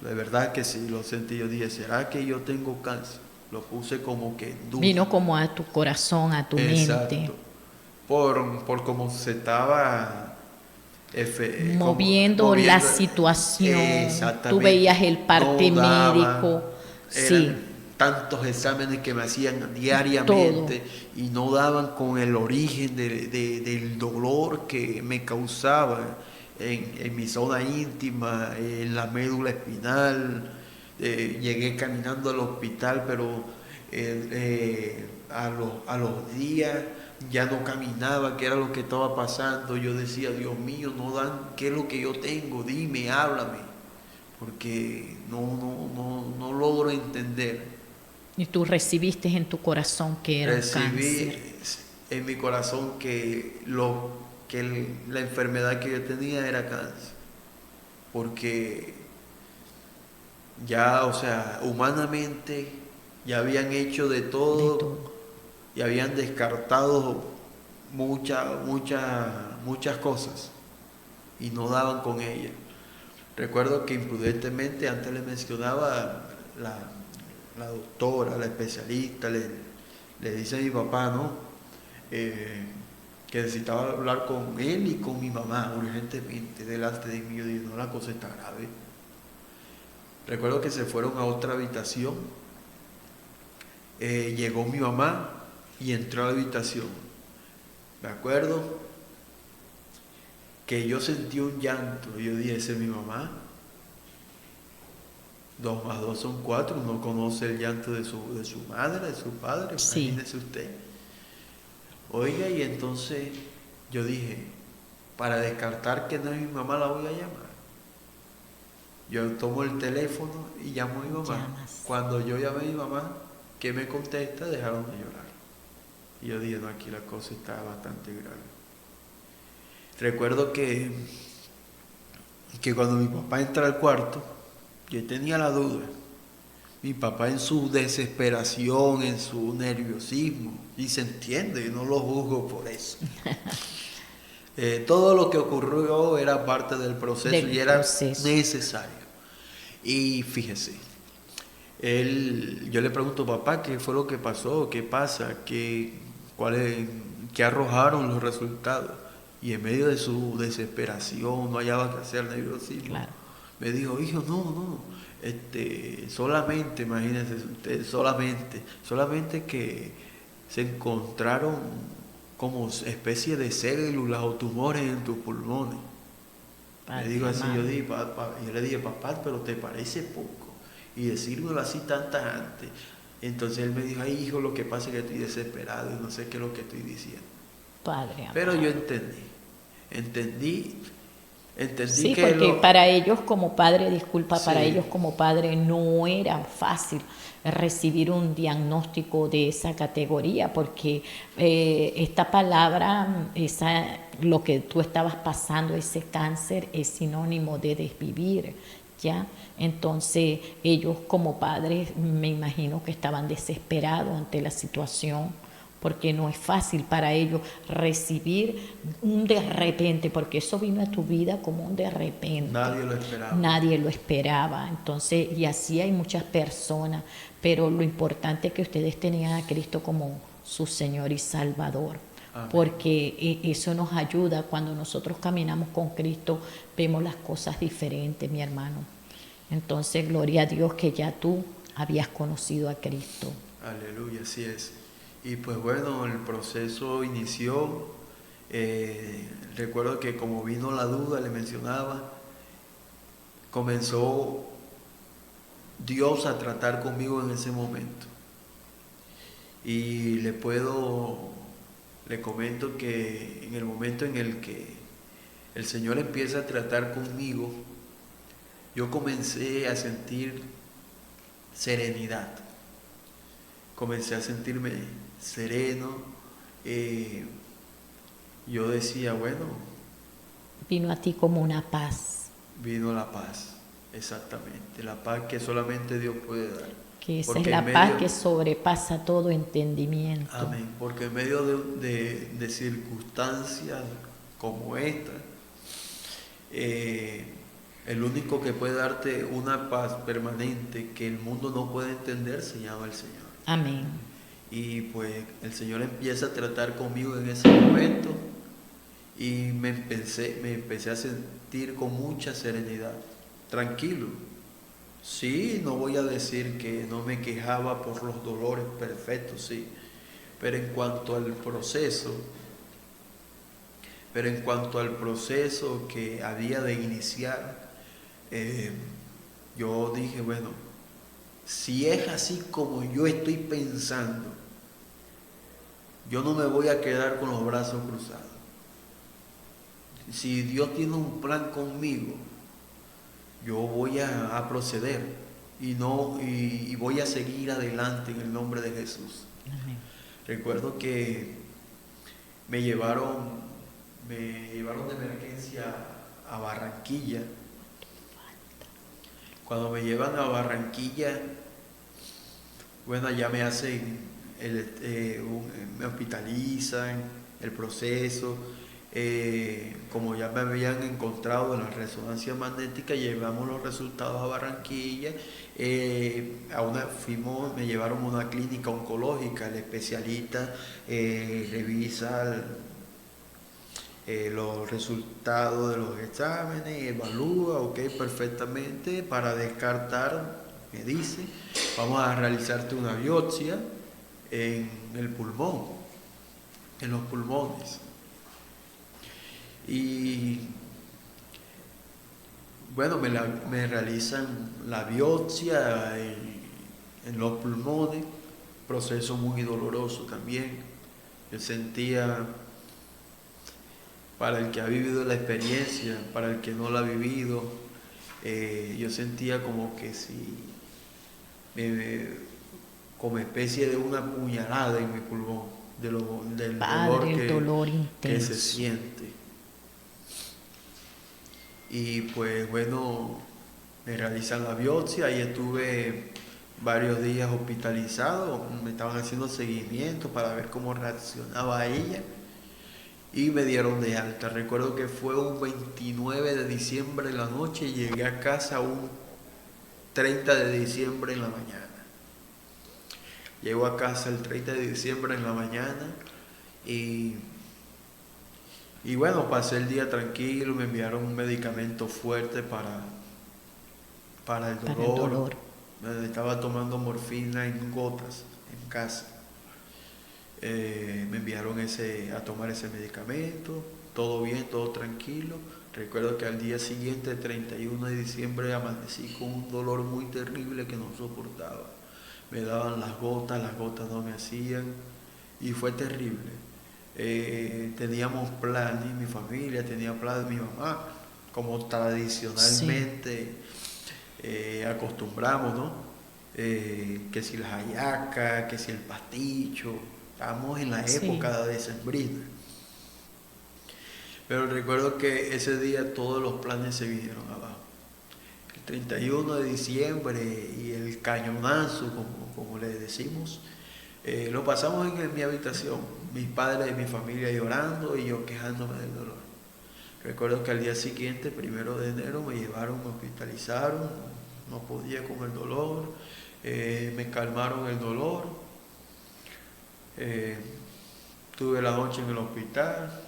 De verdad que sí, lo sentí. Yo dije, ¿será que yo tengo cáncer? Lo puse como que en duda.
Vino como a tu corazón, a tu mente.
Por cómo se estaba
moviendo la situación. Tú veías el parte médico.
Eran tantos exámenes que me hacían diariamente y no daban con el origen del dolor que me causaba en mi zona íntima, en la médula espinal. Llegué caminando al hospital, pero a los días ya no caminaba, qué era lo que estaba pasando. Yo decía, Dios mío, no dan, ¿qué es lo que yo tengo? Dime, háblame, porque no logro entender.
Y tú recibiste en tu corazón que era un cáncer.
Recibí en mi corazón que la enfermedad que yo tenía era cáncer, porque ya, o sea, humanamente ya habían hecho de todo. Y habían descartado muchas cosas y no daban con ellas. Recuerdo que imprudentemente antes le mencionaba la doctora, la especialista, le dice a mi papá, ¿no? Que necesitaba hablar con él y con mi mamá urgentemente delante de mí. Yo dije, no, la cosa está grave. Recuerdo que se fueron a otra habitación. Llegó mi mamá y entró a la habitación. Me acuerdo que yo sentí un llanto. Y yo dije, ¿esa es mi mamá? 2 más 2 son 4. Uno conoce el llanto de su madre, de su padre.
Sí.
Imagínese usted. Oiga, y entonces yo dije, para descartar que no es mi mamá, la voy a llamar. Yo tomo el teléfono y llamo a mi mamá.
Llamas.
Cuando yo llamé a mi mamá, que me contesta, dejaron de llorar. Y yo dije, no, aquí la cosa está bastante grave. Recuerdo que cuando mi papá entra al cuarto, yo tenía la duda. Mi papá en su desesperación, en su nerviosismo, y se entiende, yo no lo juzgo por eso. Todo lo que ocurrió era parte del proceso y era
proceso.
necesario. Y fíjese, yo le pregunto, papá, ¿qué fue lo que pasó? ¿Qué pasa? ¿Qué arrojaron los resultados? Y en medio de su desesperación, no hallaba qué hacer, nerviosismo,
Claro.
me dijo, hijo, no, solamente, imagínense usted, solamente que se encontraron como especie de células o tumores en tus pulmones. Me dijo así, yo le dije, papá, pero te parece poco. Y decírmelo así tantas antes. Entonces él me dijo, ay hijo, lo que pasa es que estoy desesperado y no sé qué es lo que estoy diciendo.
Padre amado.
Pero yo entendí
Sí,
que
porque para ellos como padre, disculpa,
sí,
para ellos como padre no era fácil recibir un diagnóstico de esa categoría, porque esta palabra, lo que tú estabas pasando, ese cáncer, es sinónimo de desvivir, ¿ya? Entonces ellos como padres me imagino que estaban desesperados ante la situación, porque no es fácil para ellos recibir un de repente, porque eso vino a tu vida como un de repente.
nadie lo esperaba.
Nadie lo esperaba. Entonces, y así hay muchas personas, pero lo importante es que ustedes tenían a Cristo como su Señor y Salvador.
Amén.
Porque eso nos ayuda cuando nosotros caminamos con Cristo, vemos las cosas diferentes, mi hermano. Entonces, gloria a Dios que ya tú habías conocido a Cristo.
Aleluya, así es. Y pues bueno, el proceso inició. Recuerdo que como vino la duda, le mencionaba, comenzó Dios a tratar conmigo en ese momento. Y le comento que en el momento en el que el Señor empieza a tratar conmigo, yo comencé a sentir serenidad. Comencé a sentirme sereno. Yo decía, bueno,
Vino a ti como una paz.
vino la paz, exactamente, la paz que solamente Dios puede dar.
Que esa
Porque
es la
en
paz
medio,
que sobrepasa todo entendimiento.
amén, porque en medio de circunstancias como esta, el único que puede darte una paz permanente que el mundo no puede entender se llama el Señor.
Amén.
Y pues el Señor empieza a tratar conmigo en ese momento y me empecé a sentir con mucha serenidad, tranquilo. Sí, no voy a decir que no me quejaba por los dolores, perfecto, sí. Pero en cuanto al proceso, que había de iniciar, yo dije, bueno, si es así como yo estoy pensando, yo no me voy a quedar con los brazos cruzados. Si Dios tiene un plan conmigo, yo voy a proceder y voy a seguir adelante en el nombre de Jesús.
Amén.
Recuerdo que me llevaron de emergencia a Barranquilla. Cuando me llevan a Barranquilla, bueno, ya me hacen, me hospitalizan, el proceso. Como ya me habían encontrado en la resonancia magnética, llevamos los resultados a Barranquilla. Me llevaron a una clínica oncológica. El especialista revisa los resultados de los exámenes, evalúa, ok, perfectamente, para descartar, me dice, vamos a realizarte una biopsia en el pulmón, en los pulmones. Y bueno, me realizan la biopsia en los pulmones, proceso muy doloroso también. Yo sentía, para el que ha vivido la experiencia, para el que no la ha vivido, yo sentía como que si como especie de una puñalada en mi pulmón, del
Padre,
dolor
el dolor
que se
intenso.
siente. Y pues bueno, me realizan la biopsia y estuve varios días hospitalizado. Me estaban haciendo seguimiento para ver cómo reaccionaba ella. y me dieron de alta. Recuerdo que fue un 29 de diciembre en la noche y llegué a casa un 30 de diciembre en la mañana. Llego a casa el 30 de diciembre en la mañana y bueno, pasé el día tranquilo, me enviaron un medicamento fuerte para el dolor. Me estaba tomando morfina en gotas en casa. Me enviaron a tomar ese medicamento, todo bien, todo tranquilo. Recuerdo que al día siguiente, 31 de diciembre, amanecí con un dolor muy terrible que no soportaba. Me daban las gotas no me hacían y fue terrible. Teníamos planes, mi familia tenía planes, mi mamá, como tradicionalmente acostumbramos, ¿no? Que si las hallacas, que si el pasticho, estamos en la época de decembrina. Pero recuerdo que ese día todos los planes se vinieron abajo. El 31 de diciembre y el cañonazo, como le decimos, lo pasamos en mi habitación, mis padres y mi familia llorando y yo quejándome del dolor. Recuerdo que al día siguiente, 1 de enero, me llevaron, me hospitalizaron, no podía con el dolor, me calmaron el dolor, tuve la noche en el hospital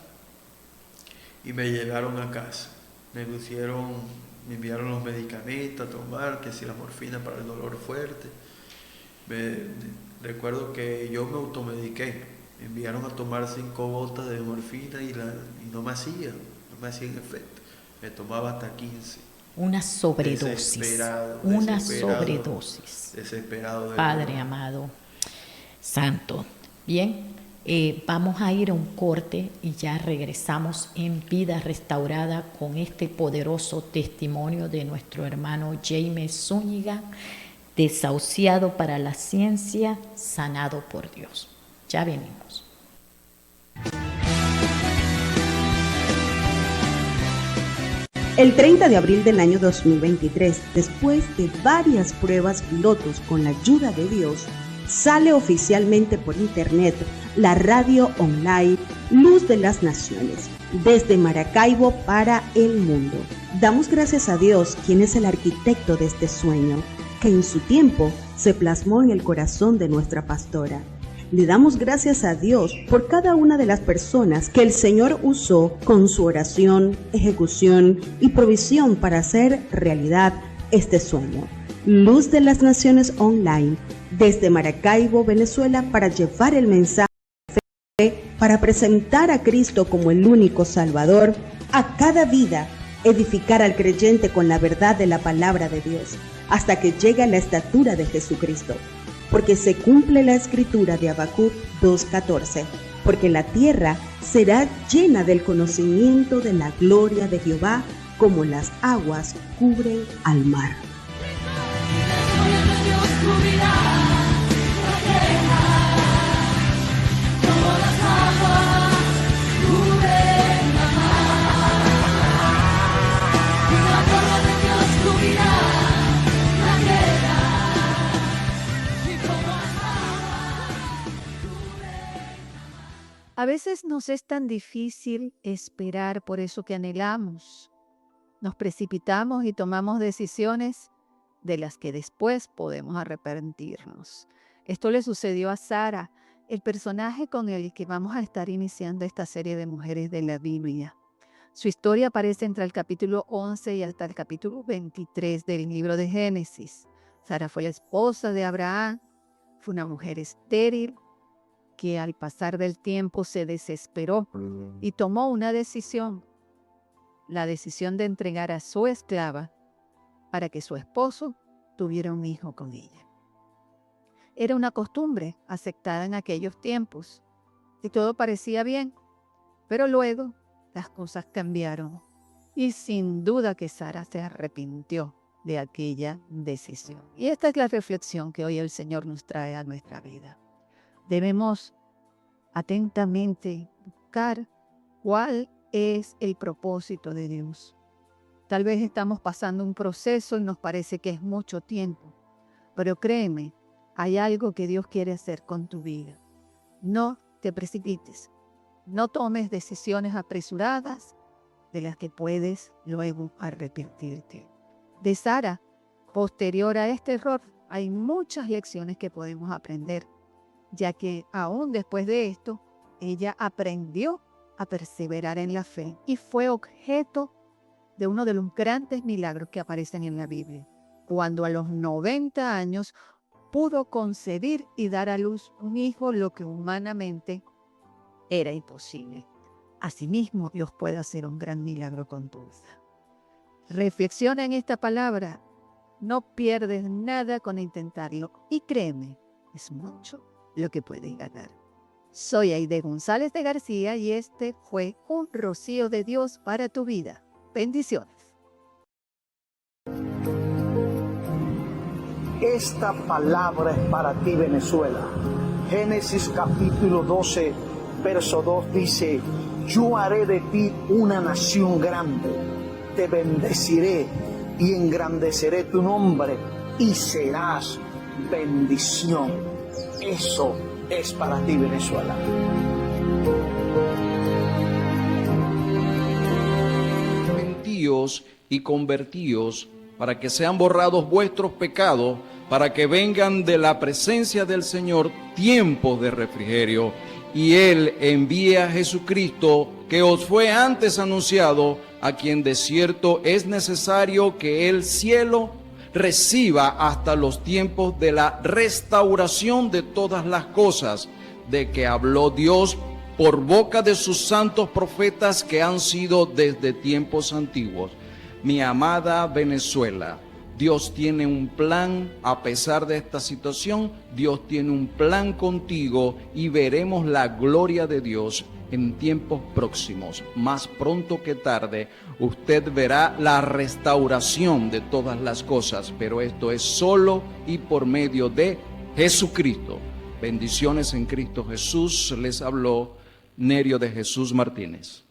y me llevaron a casa. Me enviaron los medicamentos a tomar, que si la morfina para el dolor fuerte. Recuerdo que yo me automediqué, me enviaron a tomar 5 gotas de morfina y no me hacían efecto, me tomaba hasta 15.
Una sobredosis.
Desesperado.
Padre amado, santo. Bien, vamos a ir a un corte y ya regresamos en Vida Restaurada con este poderoso testimonio de nuestro hermano Jaime Zúñiga, desahuciado para la ciencia, sanado por Dios. Ya venimos.
El 30 de abril del año 2023, después de varias pruebas pilotos con la ayuda de Dios, sale oficialmente por internet la radio online Luz de las Naciones, desde Maracaibo para el mundo. Damos gracias a Dios, quien es el arquitecto de este sueño, que en su tiempo se plasmó en el corazón de nuestra pastora. Le damos gracias a Dios por cada una de las personas que el Señor usó con su oración, ejecución y provisión para hacer realidad este sueño. Luz de las Naciones Online, desde Maracaibo, Venezuela, para llevar el mensaje de fe, para presentar a Cristo como el único Salvador a cada vida, edificar al creyente con la verdad de la palabra de Dios, hasta que llegue a la estatura de Jesucristo. Porque se cumple la escritura de Habacuc 2:14, porque la tierra será llena del conocimiento de la gloria de Jehová, como las aguas cubren al mar.
A veces nos es tan difícil esperar por eso que anhelamos. Nos precipitamos y tomamos decisiones de las que después podemos arrepentirnos. Esto le sucedió a Sara, el personaje con el que vamos a estar iniciando esta serie de mujeres de la Biblia. Su historia aparece entre el capítulo 11 y hasta el capítulo 23 del libro de Génesis. Sara fue la esposa de Abraham, fue una mujer estéril, que al pasar del tiempo se desesperó y tomó una decisión, la decisión de entregar a su esclava para que su esposo tuviera un hijo con ella. Era una costumbre aceptada en aquellos tiempos y todo parecía bien, pero luego las cosas cambiaron y sin duda que Sara se arrepintió de aquella decisión. Y esta es la reflexión que hoy el Señor nos trae a nuestra vida. Debemos atentamente buscar cuál es el propósito de Dios. Tal vez estamos pasando un proceso y nos parece que es mucho tiempo, pero créeme, hay algo que Dios quiere hacer con tu vida. No te precipites. No tomes decisiones apresuradas de las que puedes luego arrepentirte. De Sara, posterior a este error, hay muchas lecciones que podemos aprender, ya que aún después de esto, ella aprendió a perseverar en la fe y fue objeto de uno de los grandes milagros que aparecen en la Biblia, cuando a los 90 años pudo concebir y dar a luz un hijo, lo que humanamente era imposible. Asimismo, Dios puede hacer un gran milagro con tu vida. Reflexiona en esta palabra. No pierdes nada con intentarlo. Y créeme, es mucho lo que puedes ganar. Soy Aide González de García y este fue un rocío de Dios para tu vida. Bendiciones.
Esta palabra es para ti, Venezuela. Génesis capítulo 12, verso 2 dice: yo haré de ti una nación grande, te bendeciré y engrandeceré tu nombre y serás bendición. Eso es para ti, Venezuela.
Arrepentíos y convertíos para que sean borrados vuestros pecados, para que vengan de la presencia del Señor tiempos de refrigerio, y Él envíe a Jesucristo, que os fue antes anunciado, a quien de cierto es necesario que el cielo reciba hasta los tiempos de la restauración de todas las cosas, de que habló Dios por boca de sus santos profetas que han sido desde tiempos antiguos. Mi amada Venezuela, Dios tiene un plan. A pesar de esta situación, Dios tiene un plan contigo y veremos la gloria de Dios en tiempos próximos. Más pronto que tarde, usted verá la restauración de todas las cosas, pero esto es solo y por medio de Jesucristo. Bendiciones en Cristo Jesús. Les habló Nerio de Jesús Martínez.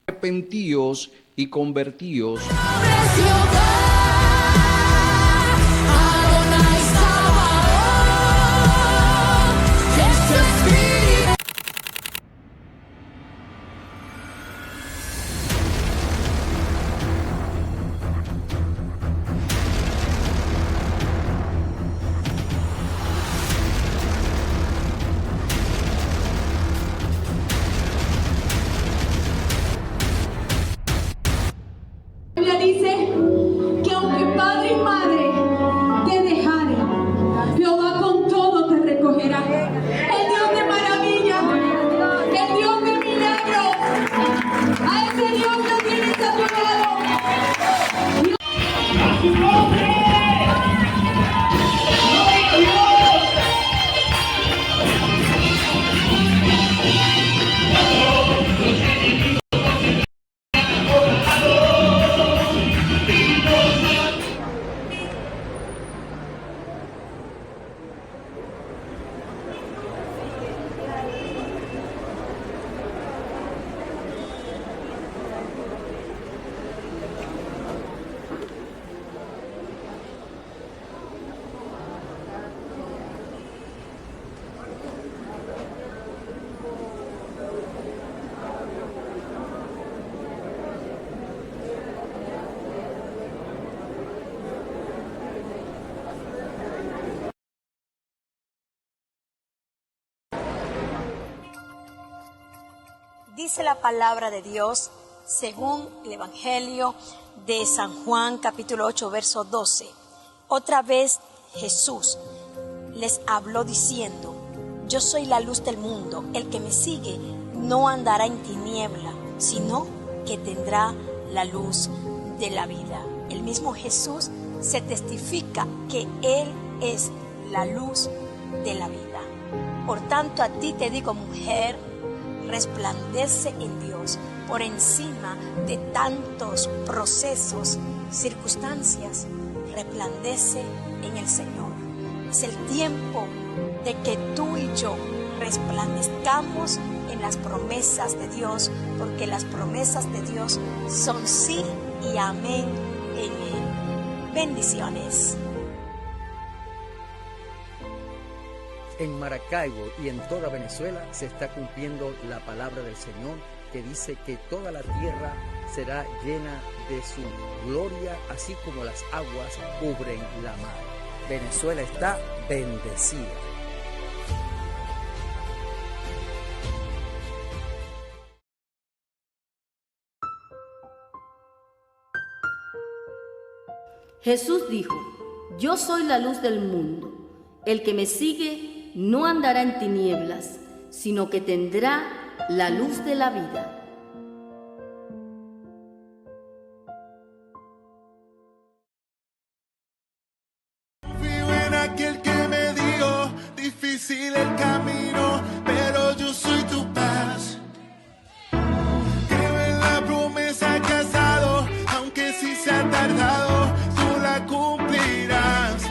Arrepentíos y convertíos.
La Biblia dice que aunque padre y madre te dejaren, Jehová con todo te recogerá. El Dios de maravilla, el Dios de milagros, a ese Dios lo tienes a tu lado. ¡A su nombre!
Dice la palabra de Dios según el Evangelio de San Juan, capítulo 8, verso 12. Otra vez Jesús les habló diciendo: yo soy la luz del mundo, el que me sigue no andará en tiniebla, sino que tendrá la luz de la vida. El mismo Jesús se testifica que Él es la luz de la vida. Por tanto, a ti te digo, mujer, resplandece en Dios por encima de tantos procesos, circunstancias. Resplandece en el Señor. Es el tiempo de que tú y yo resplandezcamos en las promesas de Dios, porque las promesas de Dios son sí y amén en Él. Bendiciones.
En Maracaibo y en toda Venezuela se está cumpliendo la palabra del Señor que dice que toda la tierra será llena de su gloria, así como las aguas cubren la mar. Venezuela está bendecida.
Jesús dijo: yo soy la luz del mundo. El que me sigue no andará en tinieblas, sino que tendrá la luz de la vida.
Confío en aquel que me dijo, difícil el camino, pero yo soy tu paz. Creo en la promesa que has dado, aunque sí se ha tardado, tú la cumplirás,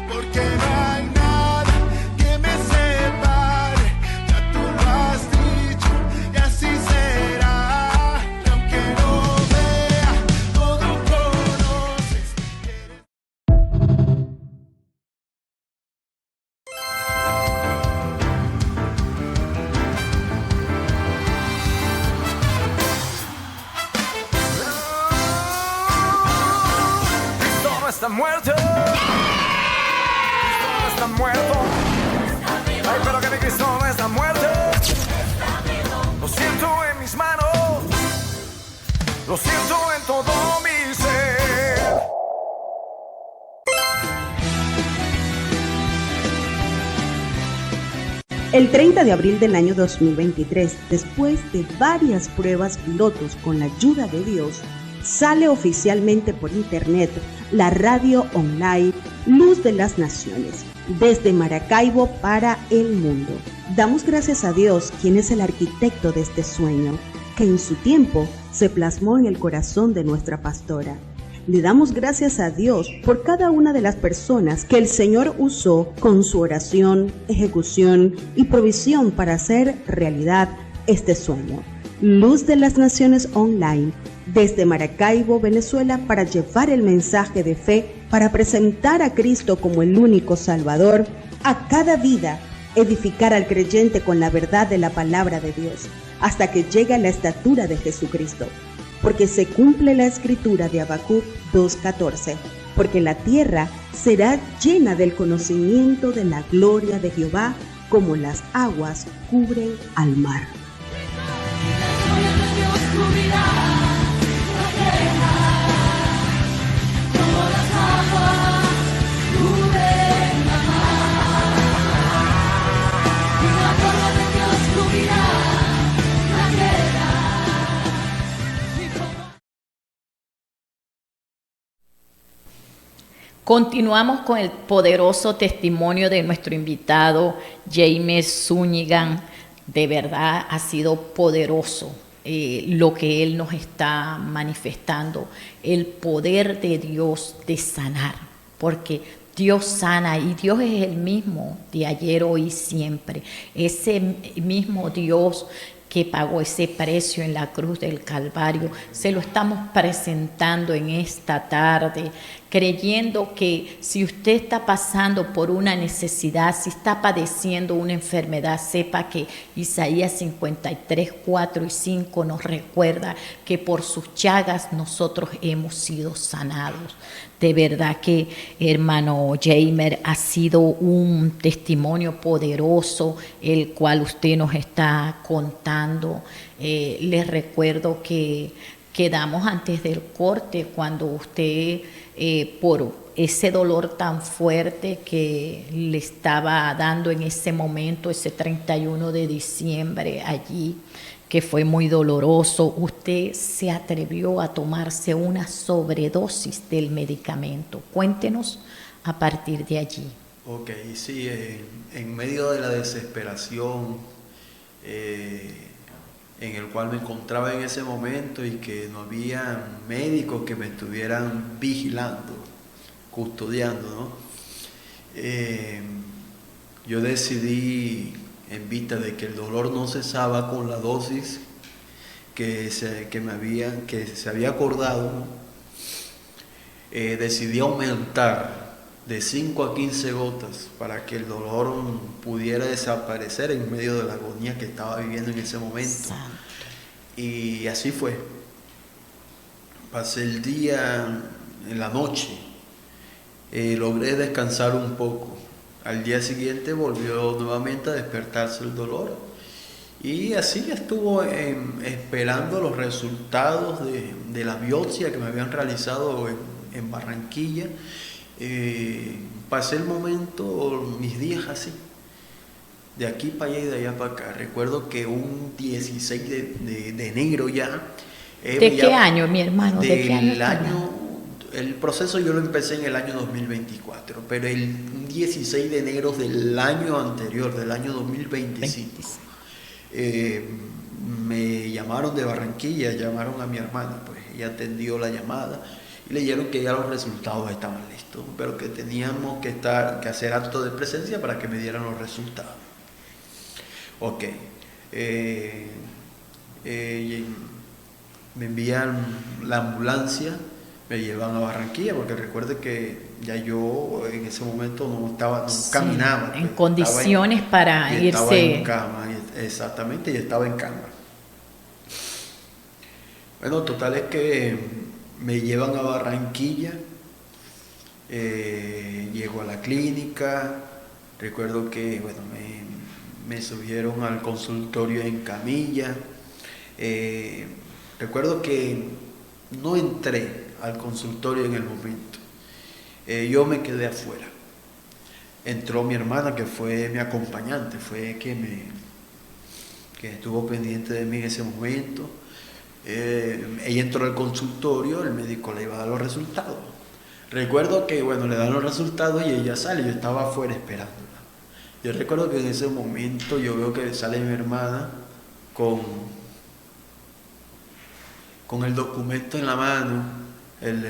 porque no hay nada que me separe, ya tú lo has dicho y así será. Y aunque no vea, todo conoces.
Cristo no está muerto. Cristo no está muerto. Ay, pero que mi Cristo no está muerto. Lo siento en mis manos. Lo siento en todo mi ser.
El 30 de abril del año 2023, después de varias pruebas pilotos con la ayuda de Dios, sale oficialmente por internet la radio online Luz de las Naciones, desde Maracaibo para el mundo. Damos gracias a Dios, quien es el arquitecto de este sueño, que en su tiempo se plasmó en el corazón de nuestra pastora. Le damos gracias a Dios por cada una de las personas que el Señor usó con su oración, ejecución y provisión para hacer realidad este sueño. Luz de las Naciones Online, desde Maracaibo, Venezuela, para llevar el mensaje de fe, para presentar a Cristo como el único Salvador a cada vida, edificar al creyente con la verdad de la palabra de Dios, hasta que llegue a la estatura de Jesucristo. Porque se cumple la escritura de Habacuc 2:14, porque la tierra será llena del conocimiento de la gloria de Jehová, como las aguas cubren al mar.
Continuamos con el poderoso testimonio de nuestro invitado James Zúñiga. De verdad ha sido poderoso lo que él nos está manifestando, el poder de Dios de sanar, porque Dios sana y Dios es el mismo de ayer, hoy y siempre. Ese mismo Dios que pagó ese precio en la cruz del Calvario, se lo estamos presentando en esta tarde, creyendo que si usted está pasando por una necesidad, si está padeciendo una enfermedad, sepa que Isaías 53, 4 y 5 nos recuerda que por sus llagas nosotros hemos sido sanados. De verdad que, hermano Jamer, ha sido un testimonio poderoso el cual usted nos está contando. Les recuerdo que quedamos antes del corte cuando usted, por ese dolor tan fuerte que le estaba dando en ese momento, ese 31 de diciembre allí, que fue muy doloroso, usted se atrevió a tomarse una sobredosis del medicamento. Cuéntenos a partir de allí.
Ok, sí, en medio de la desesperación en el cual me encontraba en ese momento y que no había médicos que me estuvieran vigilando, custodiando, ¿no? Yo decidí, en vista de que el dolor no cesaba con la dosis que se había acordado, ¿no? Decidí aumentar de 5 a 15 gotas para que el dolor pudiera desaparecer en medio de la agonía que estaba viviendo en ese momento.
Santo.
Y así fue. Pasé el día, en la noche, logré descansar un poco. Al día siguiente volvió nuevamente a despertarse el dolor. Y así estuvo esperando los resultados de la biopsia que me habían realizado en Barranquilla. Pasé el momento, mis días así, de aquí para allá y de allá para acá. Recuerdo que un 16 de enero ya...
¿De qué año, mi hermano? ¿De qué año?
El proceso yo lo empecé en el año 2024, pero un 16 de enero del año anterior, del año 2025, me llamaron de Barranquilla, llamaron a mi hermana, pues ella atendió la llamada y le dijeron que ya los resultados estaban listos, pero que teníamos que hacer acto de presencia para que me dieran los resultados. Ok. Me envían la ambulancia, me llevan a Barranquilla, porque recuerde que ya yo en ese momento no caminaba.
En condiciones para irse.
Estaba en cama, exactamente, y estaba en cama. Bueno, total es que me llevan a Barranquilla, llego a la clínica, recuerdo que bueno, me subieron al consultorio en camilla. Recuerdo que no entré al consultorio en el momento. Yo me quedé afuera. Entró mi hermana, que fue mi acompañante, fue que estuvo pendiente de mí en ese momento. Ella entró al consultorio, el médico le iba a dar los resultados. Recuerdo que, bueno, le dan los resultados y ella sale, yo estaba afuera esperándola. Yo recuerdo que en ese momento yo veo que sale mi hermana con el documento en la mano, el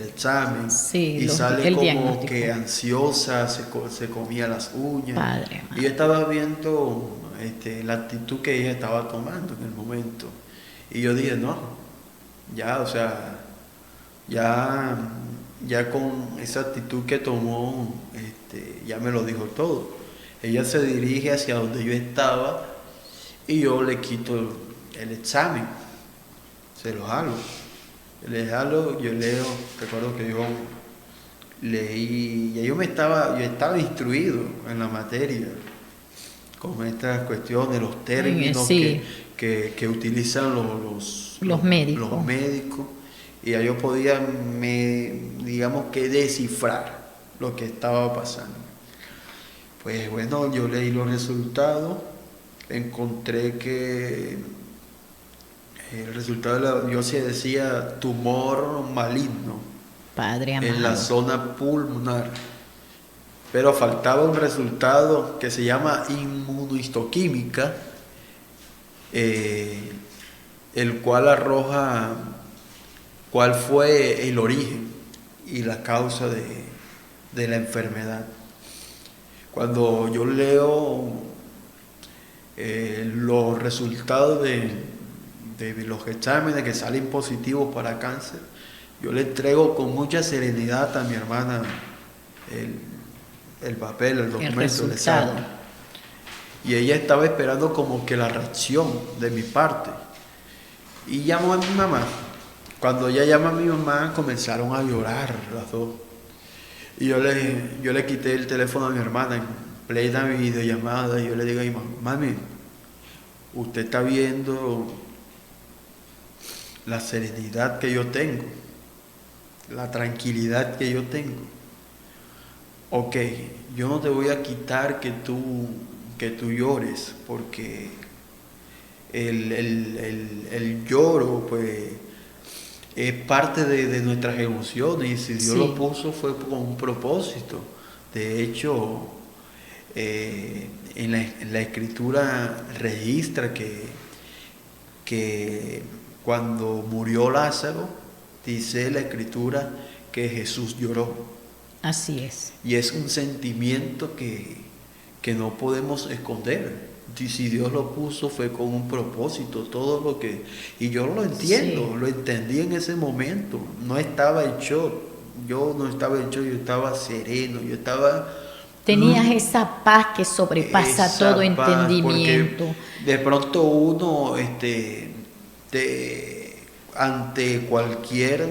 examen, y sale como que ansiosa, se comía las uñas.
Padre,
y yo estaba viendo la actitud que ella estaba tomando en el momento. Y yo dije, no, ya, o sea, ya con esa actitud que tomó, ya me lo dijo todo. Ella se dirige hacia donde yo estaba y yo le quito el examen. Se lo jalo. Le jalo, yo leo, recuerdo que yo leí, ya yo estaba instruido en la materia, con estas cuestiones, los términos que utilizan los médicos, y ya yo podía, digamos que descifrar lo que estaba pasando. Pues bueno, yo leí los resultados, encontré que el resultado de la biopsia decía tumor maligno.
Padre amado.
En la zona pulmonar. Pero faltaba un resultado que se llama inmunohistoquímica, el cual arroja cuál fue el origen y la causa de la enfermedad. Cuando yo leo los resultados de los exámenes que salen positivos para cáncer, yo le entrego con mucha serenidad a mi hermana el papel, el documento, el examen. Y ella estaba esperando como que la reacción de mi parte. Y llamó a mi mamá. Cuando ella llama a mi mamá, comenzaron a llorar las dos. Y yo le quité el teléfono a mi hermana en plena videollamada y yo le digo a mi mamá, mami, usted está viendo la serenidad que yo tengo, la tranquilidad que yo tengo. Ok, yo no te voy a quitar que tú llores, porque el lloro pues es parte de nuestras emociones, y si Dios lo puso fue con un propósito. De hecho, en la escritura registra que cuando murió Lázaro, dice la escritura que Jesús lloró.
Así es.
Y es un sentimiento que no podemos esconder. Y si Dios lo puso fue con un propósito, todo lo que... Y yo lo entiendo, lo entendí en ese momento. No estaba en shock, yo no estaba en shock, yo estaba sereno, yo estaba...
Tenías esa paz que sobrepasa
esa
todo
paz,
entendimiento.
porque de pronto uno, ante cualquier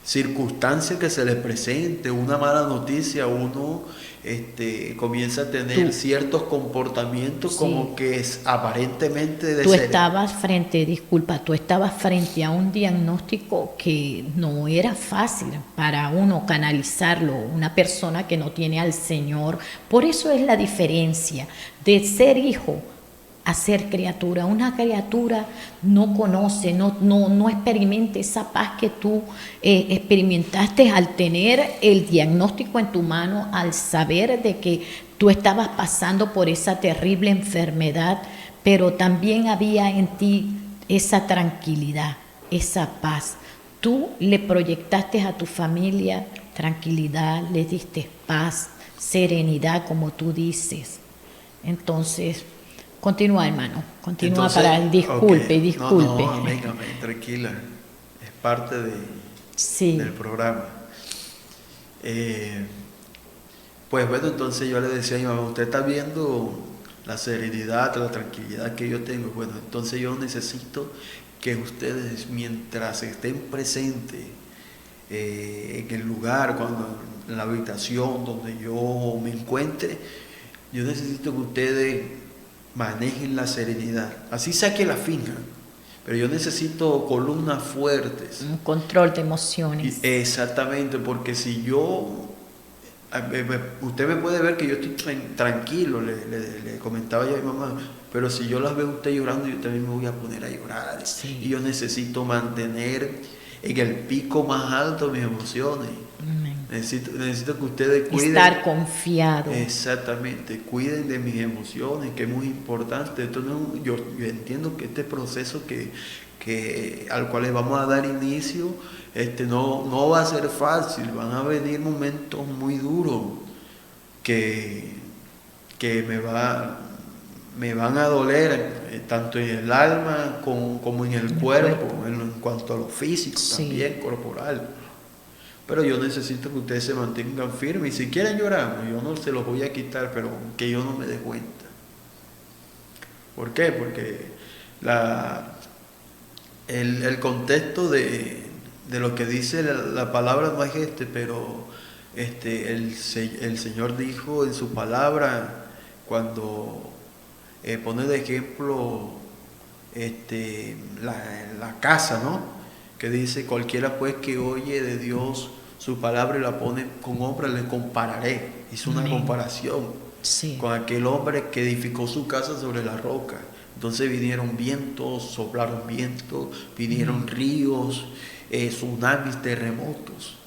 circunstancia que se le presente, una mala noticia, uno comienza a tener ciertos comportamientos, sí, como que es aparentemente de
tú estabas frente a un diagnóstico que no era fácil para uno canalizarlo, una persona que no tiene al Señor. Por eso es la diferencia de ser hijo a ser criatura. Una criatura no conoce, no experimenta esa paz que tú experimentaste al tener el diagnóstico en tu mano, al saber de que tú estabas pasando por esa terrible enfermedad, pero también había en ti esa tranquilidad, esa paz. Tú le proyectaste a tu familia tranquilidad, le diste paz, serenidad, como tú dices. Entonces, continúa, hermano, continúa. Entonces, para el disculpe, okay. Disculpe.
No, amén, tranquila, es parte del programa. Pues bueno, entonces yo le decía a mi mamá, usted está viendo la serenidad, la tranquilidad que yo tengo. Bueno, entonces yo necesito que ustedes, mientras estén presentes en el lugar, en la habitación donde yo me encuentre, yo necesito que ustedes manejen la serenidad. Así saque la finja, pero yo necesito columnas fuertes.
Un control de emociones.
Exactamente, porque si yo... Usted me puede ver que yo estoy tranquilo, le comentaba yo a mi mamá, pero si yo las veo a usted llorando, yo también me voy a poner a llorar. Sí. Y yo necesito mantener en el pico más alto mis emociones. Necesito que ustedes cuiden.
Estar confiado.
Exactamente, cuiden de mis emociones, que es muy importante. Entonces, yo entiendo que este proceso al cual le vamos a dar inicio, no va a ser fácil, van a venir momentos muy duros que me van a doler, tanto en el alma como en el cuerpo, en cuanto a lo físico, sí, también corporal. Pero yo necesito que ustedes se mantengan firmes, y si quieren llorar, yo no se los voy a quitar, pero que yo no me dé cuenta. ¿Por qué? Porque el contexto de lo que dice la palabra no es pero el Señor dijo en su palabra, cuando pone de ejemplo la casa, ¿no? Que dice, cualquiera pues que oye de Dios su palabra y la pone con obra, le compararé. Hizo una comparación con aquel hombre que edificó su casa sobre la roca. Entonces vinieron vientos, soplaron vientos, vinieron ríos, tsunamis, terremotos,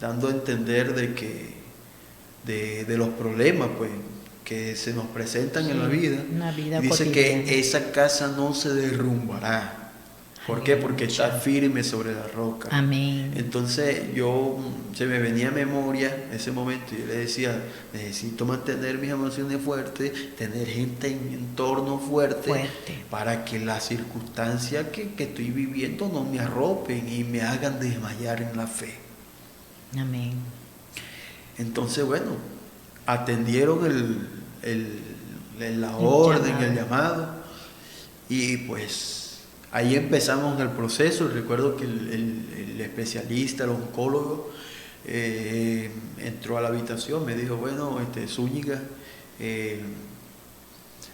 dando a entender de los problemas pues que se nos presentan en la vida. Y dice que esa casa no se derrumbará. ¿Por qué? Porque está firme sobre la roca.
Amén.
Entonces se me venía a memoria ese momento, y yo le decía, necesito mantener mis emociones fuertes, tener gente en mi entorno fuerte, para que las circunstancias que estoy viviendo no me arropen y me hagan desmayar en la fe.
Amén.
Entonces, bueno, atendieron la orden, el llamado, y pues ahí empezamos el proceso. Recuerdo que el especialista, el oncólogo, entró a la habitación, me dijo, bueno, Zúñiga,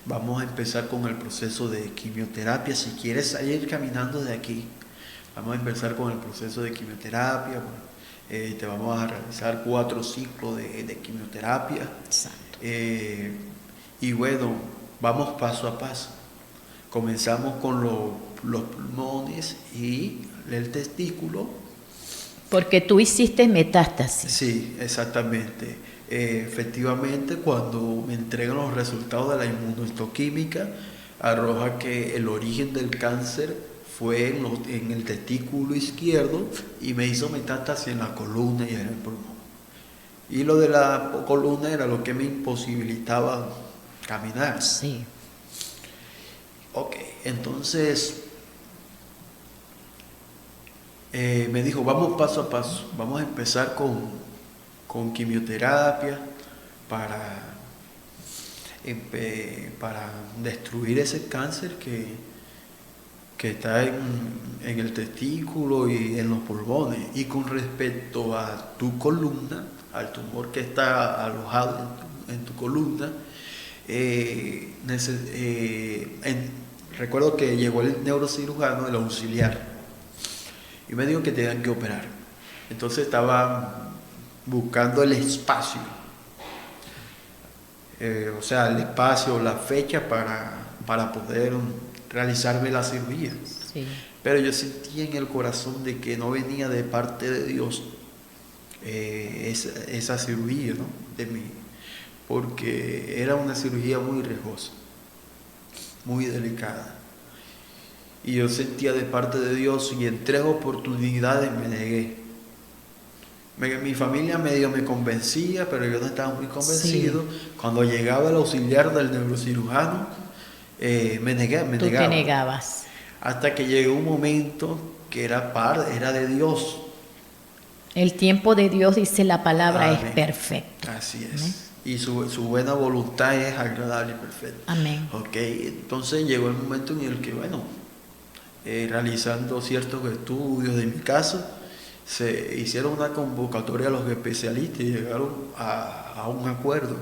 vamos a empezar con el proceso de quimioterapia. Si quieres salir caminando de aquí, vamos a empezar con el proceso de quimioterapia. Te vamos a realizar 4 ciclos de quimioterapia.
Exacto.
Y bueno, vamos paso a paso. Comenzamos con los pulmones y el testículo.
Porque tú hiciste metástasis.
Sí, exactamente. Efectivamente, cuando me entregan los resultados de la inmunohistoquímica, arroja que el origen del cáncer fue en el testículo izquierdo, y me hizo metástasis en la columna y en el pulmón. Y lo de la columna era lo que me imposibilitaba caminar.
Sí.
Ok, entonces me dijo, vamos paso a paso, vamos a empezar con quimioterapia para destruir ese cáncer que está en el testículo y en los pulmones. Y con respecto a tu columna, al tumor que está alojado en tu columna, recuerdo que llegó el neurocirujano, el auxiliar, y me dijo que tenían que operar. Entonces estaba buscando el espacio, o sea, el espacio, la fecha para poder realizarme la cirugía.
Sí.
Pero yo sentía en el corazón de que no venía de parte de Dios esa cirugía, ¿no? De mí, porque era una cirugía muy riesgosa, muy delicada. Y yo sentía de parte de Dios, y en 3 oportunidades me negué. Mi familia medio me convencía, pero yo no estaba muy convencido. Sí. Cuando llegaba el auxiliar del neurocirujano, me negaba.
Tú te negabas.
Hasta que llegó un momento que era de Dios.
El tiempo de Dios, dice la palabra,
Amén.
Es perfecto.
Así es.
Amén.
Y su buena voluntad es agradable y perfecta.
Amén.
Ok, entonces llegó el momento en el que, bueno, realizando ciertos estudios de mi caso, se hicieron una convocatoria a los especialistas y llegaron a un acuerdo.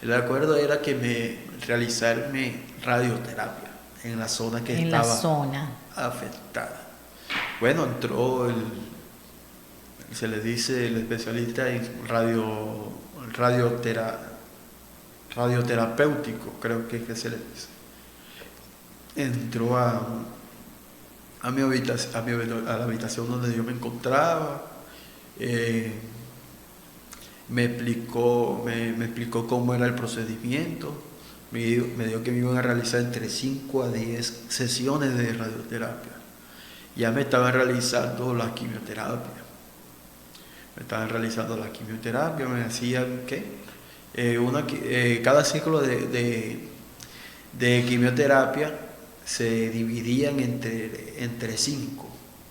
El acuerdo era que realizarme radioterapia en la zona que estaba afectada. Bueno, entró se le dice el especialista en radioterapéutico, creo que se le dice. Entró a la habitación donde yo me encontraba, me explicó cómo era el procedimiento, me dijo que me iban a realizar entre 5 a 10 sesiones de radioterapia. Ya me estaban realizando la quimioterapia. Me hacían cada ciclo de quimioterapia se dividían entre 5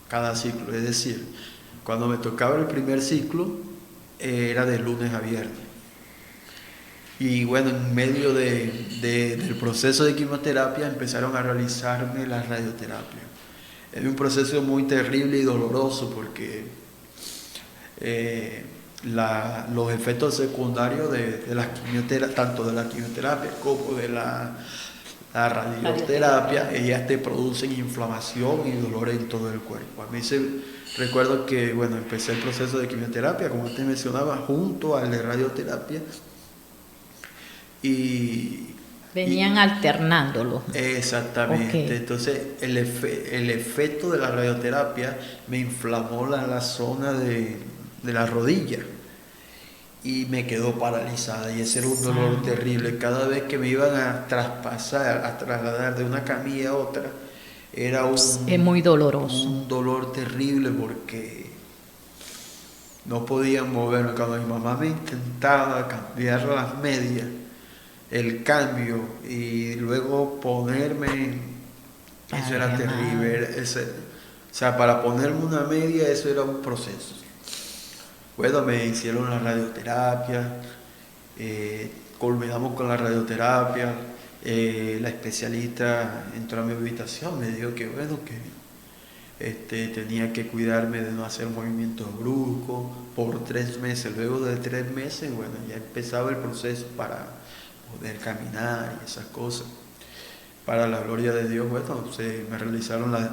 cada ciclo. Es decir, cuando me tocaba el primer ciclo era de lunes a viernes. Y bueno, en medio del proceso de quimioterapia empezaron a realizarme la radioterapia. Es un proceso muy terrible y doloroso porque los efectos secundarios de la quimioterapia, tanto de la quimioterapia como de la radioterapia, ellas te producen inflamación y dolor en todo el cuerpo. A mí recuerdo que, bueno, empecé el proceso de quimioterapia, como te mencionaba, junto al de radioterapia.
Venían alternándolo.
Exactamente. Okay. Entonces, el efecto de la radioterapia me inflamó la zona de la rodilla y me quedó paralizada, y ese era un dolor terrible. Cada vez que me iban a trasladar de una camilla a otra, era
es muy doloroso.
Un dolor terrible porque no podía moverme. Cuando mi mamá me intentaba cambiar las medias, el cambio y luego ponerme, eso era terrible. O sea, para ponerme una media, eso era un proceso. Bueno, me hicieron la radioterapia, culminamos con la radioterapia, la especialista entró a mi habitación, me dijo que bueno, que tenía que cuidarme de no hacer movimientos bruscos por 3 meses. Luego de 3 meses, bueno, ya empezaba el proceso para poder caminar y esas cosas. Para la gloria de Dios, bueno, me realizaron las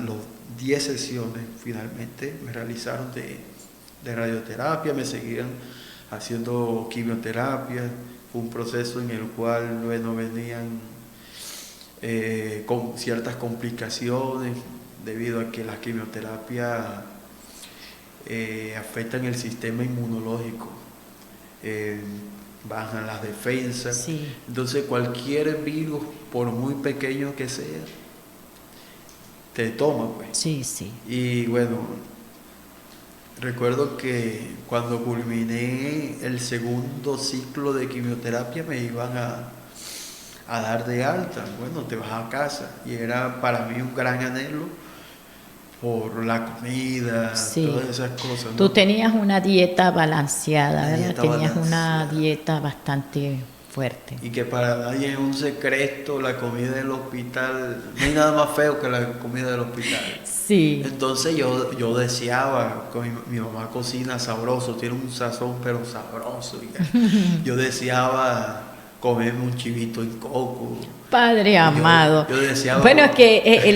10 sesiones, finalmente me realizaron de radioterapia, me seguían haciendo quimioterapia. Fue un proceso en el cual, bueno, venían con ciertas complicaciones debido a que la quimioterapia afectan el sistema inmunológico, bajan las defensas.
Sí.
Entonces cualquier virus, por muy pequeño que sea, te toma, pues.
Sí, sí.
Y bueno, recuerdo que cuando culminé el segundo ciclo de quimioterapia me iban a dar de alta. Bueno, te vas a casa. Y era para mí un gran anhelo por la comida,
Sí.
todas esas cosas, ¿no?
Tú tenías una dieta balanceada,
Una
¿verdad?
dieta
Tenías una
balanceada.
dieta bastante fuerte.
Y que para nadie es un secreto la comida del hospital. No hay nada más feo que la comida del hospital.
Sí.
Entonces yo deseaba, mi mamá cocina sabroso, tiene un sazón pero sabroso. Yo deseaba comerme un chivito en coco.
Padre amado.
Yo deseaba...
Bueno, es que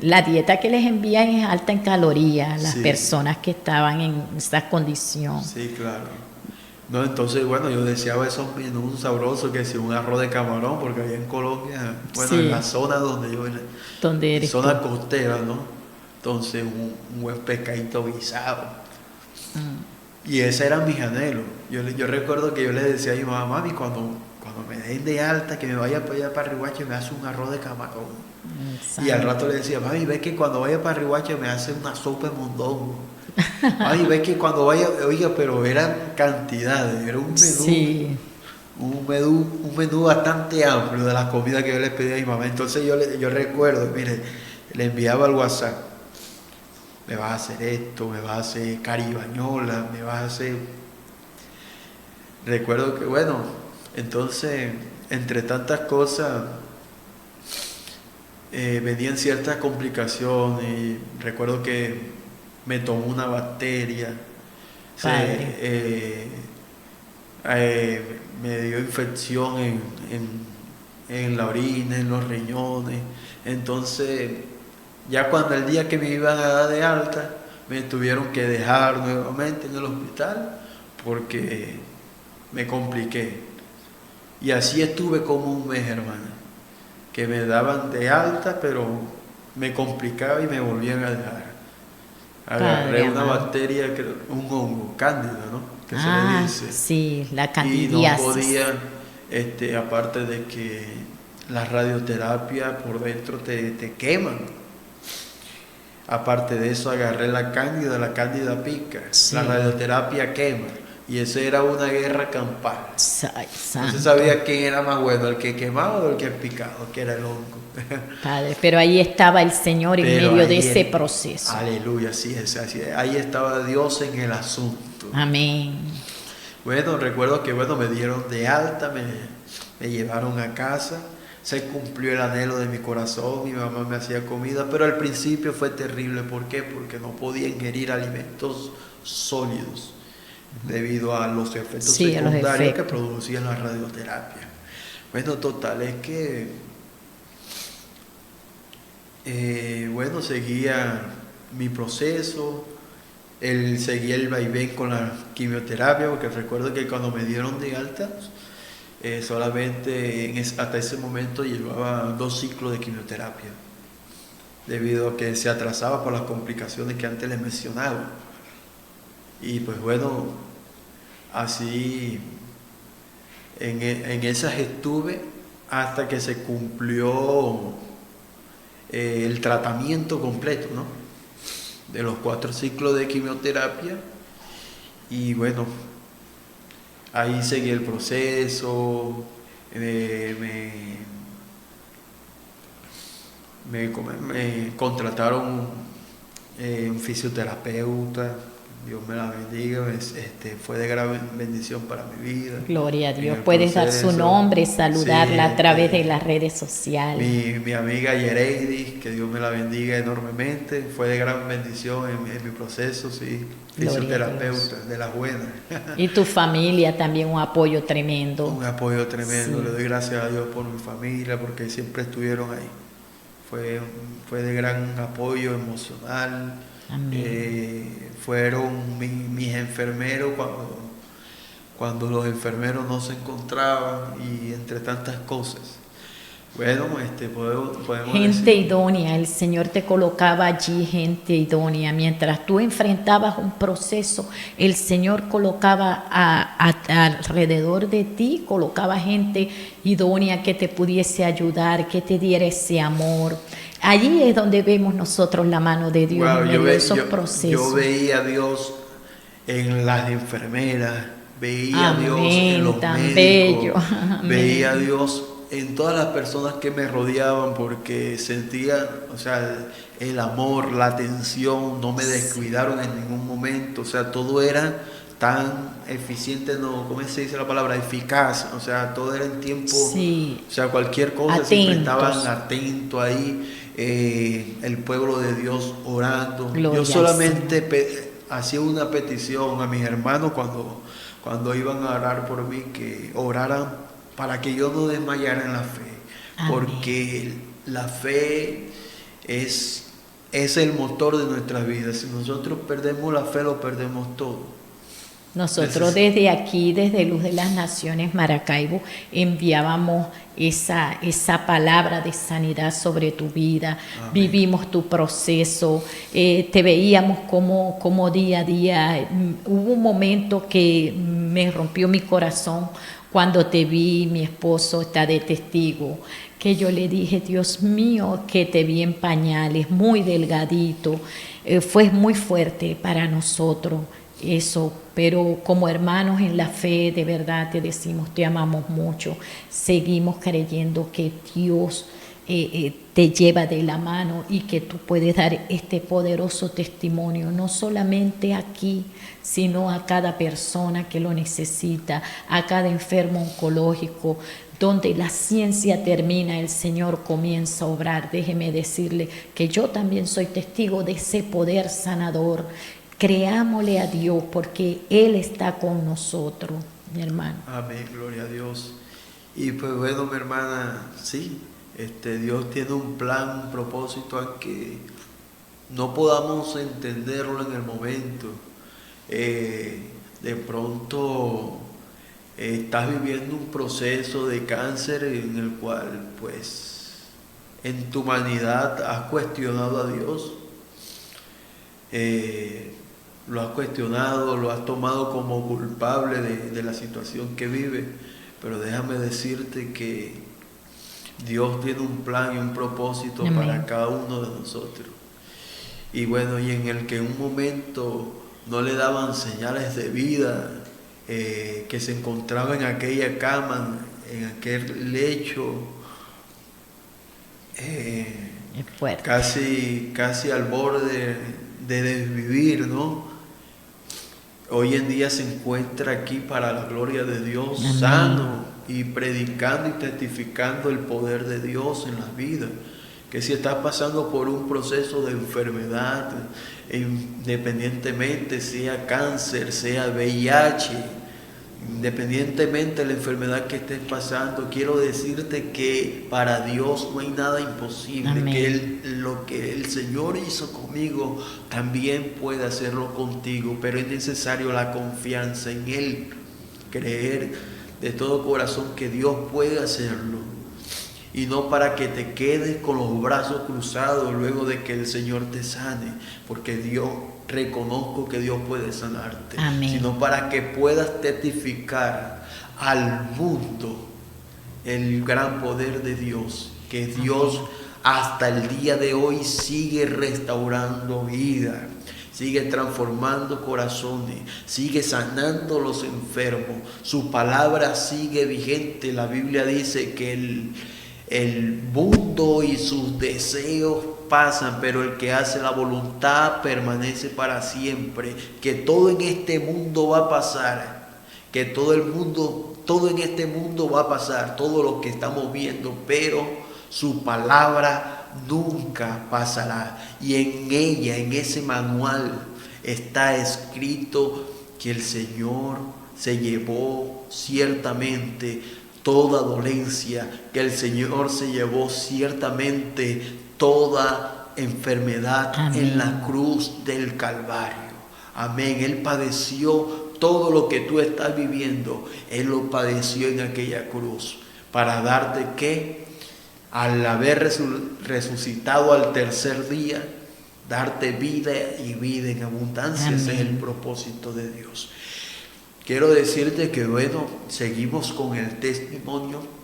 la dieta que les envían es alta en calorías, las
Sí.
personas que estaban en esa condición.
Sí, claro. No, entonces, bueno, yo deseaba esos menús sabrosos, que si un arroz de camarón, porque allá en Colombia, bueno,
Sí.
en la zona donde yo,
¿Dónde eres
zona
tú?
costera, ¿no? Entonces, un buen pescadito guisado. Y ese era mis anhelos. Yo recuerdo que yo le decía a mi mamá, mami, cuando me den de alta, que me vaya para allá para Riohacha, me hace un arroz de camarón. Y al rato le decía, mami, ve que cuando vaya para Riohacha me hace una sopa de mondongo. Mami, ve que cuando vaya, oiga, pero eran cantidades, era un menú.
Sí.
Un menú bastante amplio de las comidas que yo le pedía a mi mamá. Entonces yo recuerdo, mire, le enviaba al WhatsApp, me vas a hacer esto, me vas a hacer caribañola, me vas a hacer... Recuerdo que, bueno, entonces, entre tantas cosas, venían ciertas complicaciones. Y recuerdo que me tomó una bacteria, me dio infección en la orina, en los riñones. Entonces, ya cuando el día que me iban a dar de alta, me tuvieron que dejar nuevamente en el hospital porque me compliqué. Y así estuve como un mes, hermana, que me daban de alta, pero me complicaba y me volvían a dejar. Agarré una bacteria, un hongo, cándida, ¿no? Que se le dice.
Sí, la
Y
candidiasis.
no podía, aparte de que la radioterapia por dentro te queman. Aparte de eso, agarré la cándida pica,
Sí.
la radioterapia quema. Y eso era una guerra campal.
Ay,
No
santo.
se sabía quién era más bueno, el que quemaba o el que picado, que era el hongo.
Padre, pero ahí estaba el Señor en
Pero
medio de
ahí
ese proceso.
Aleluya, así es, así es. Ahí estaba Dios en el asunto.
Amén.
Bueno, recuerdo que me dieron de alta, me llevaron a casa, se cumplió el anhelo de mi corazón, mi mamá me hacía comida, pero al principio fue terrible. ¿Por qué? Porque no podía ingerir alimentos sólidos debido a los efectos
Sí, a los
secundarios que
efectos.
producía la radioterapia. Bueno, total, es que seguía mi proceso, seguía el vaivén con la quimioterapia, porque recuerdo que cuando me dieron de alta, solamente hasta ese momento llevaba 2 ciclos de quimioterapia, debido a que se atrasaba por las complicaciones que antes les mencionaba. Y pues bueno, así en esas estuve hasta que se cumplió el tratamiento completo, ¿no? De los 4 ciclos de quimioterapia. Y bueno, ahí seguí el proceso, me contrataron un fisioterapeuta. Dios me la bendiga, fue de gran bendición para mi vida.
Gloria a
En
Dios.
el
Puedes dar su
proceso.
nombre, saludarla
Sí,
a través de las redes sociales.
Mi amiga Yereidis, que Dios me la bendiga enormemente, fue de gran bendición en mi proceso, sí,
Gloria a
fisioterapeuta, de las buenas.
Y tu familia también, un apoyo tremendo.
Un apoyo tremendo,
Sí.
le doy gracias a Dios por mi familia, porque siempre estuvieron ahí. Fue de gran apoyo emocional. Fueron mis enfermeros cuando los enfermeros no se encontraban, y entre tantas cosas. Bueno, podemos
Gente
decir,
idónea, el Señor te colocaba allí gente idónea. Mientras tú enfrentabas un proceso, el Señor colocaba alrededor de ti, colocaba gente idónea que te pudiese ayudar, que te diera ese amor. Allí es donde vemos nosotros la mano de Dios
wow,
en medio de esos procesos.
yo veía a Dios en las enfermeras, veía a Dios
Amén,
en los
tan
médicos,
bello. Amén.
veía a Dios en todas las personas que me rodeaban, porque sentía, o sea, el amor, la atención, no me descuidaron en ningún momento, o sea, todo era tan eficiente, no, ¿cómo se dice la palabra? Eficaz, o sea, todo era en tiempo,
Sí.
o sea, cualquier cosa,
Atentos.
siempre estaban atentos ahí, el pueblo de Dios orando.
Gloria
Yo solamente hacía una petición a mis hermanos cuando iban a orar por mí, que oraran para que yo no desmayara en la fe.
Amén.
Porque la fe es el motor de nuestras vidas. Si nosotros perdemos la fe, lo perdemos todo.
Nosotros desde aquí, desde Luz de las Naciones Maracaibo, enviábamos esa palabra de sanidad sobre tu vida.
Amén.
Vivimos tu proceso, te veíamos como día a día. Hubo un momento que me rompió mi corazón cuando te vi, mi esposo está de testigo, que yo le dije, Dios mío, que te vi en pañales, muy delgadito. Fue muy fuerte para nosotros eso, pero como hermanos en la fe, de verdad te decimos, te amamos mucho, seguimos creyendo que Dios te lleva de la mano y que tú puedes dar este poderoso testimonio, no solamente aquí, sino a cada persona que lo necesita, a cada enfermo oncológico. Donde la ciencia termina, el Señor comienza a obrar. Déjeme decirle que yo también soy testigo de ese poder sanador. Creámosle a Dios porque Él está con nosotros, mi hermano.
Amén, gloria a Dios. Y pues bueno, mi hermana, sí, Dios tiene un plan, un propósito, aunque no podamos entenderlo en el momento. De pronto estás viviendo un proceso de cáncer en el cual pues en tu humanidad has cuestionado a Dios. Lo has cuestionado, lo has tomado como culpable de la situación que vive, pero déjame decirte que Dios tiene un plan y un propósito
Amén.
Para cada uno de nosotros. Y bueno, y en el que en un momento no le daban señales de vida, que se encontraba en aquella cama, en aquel lecho,
Es fuerte.
casi al borde de desvivir, ¿no? Hoy en día se encuentra aquí para la gloria de Dios,
Amén.
Sano y predicando y testificando el poder de Dios en la vida. Que si estás pasando por un proceso de enfermedad, independientemente sea cáncer, sea VIH, independientemente de la enfermedad que estés pasando, quiero decirte que para Dios no hay nada imposible.
Amén.
Que lo que el Señor hizo conmigo también puede hacerlo contigo, pero es necesario la confianza en Él, creer de todo corazón que Dios puede hacerlo, y no para que te quedes con los brazos cruzados luego de que el Señor te sane, porque Dios, reconozco que Dios puede sanarte.
Amén.
Sino para que puedas testificar al mundo el gran poder de Dios, que Dios hasta el día de hoy sigue restaurando vida, sigue transformando corazones, sigue sanando los enfermos. Su palabra sigue vigente. La Biblia dice que el mundo y sus deseos pasan, pero el que hace la voluntad permanece para siempre. Que todo en este mundo va a pasar, que todo en este mundo va a pasar, todo lo que estamos viendo, pero su palabra nunca pasará. Y en ella, en ese manual, está escrito que el Señor se llevó ciertamente toda dolencia, que el Señor se llevó ciertamente toda enfermedad. Amén. En la cruz del Calvario. Amén. Él padeció todo lo que tú estás viviendo. Él lo padeció en aquella cruz para darte que al haber resucitado al tercer día, darte vida y vida en abundancia. Amén. Ese es el propósito de Dios. Quiero decirte que bueno, seguimos con el testimonio.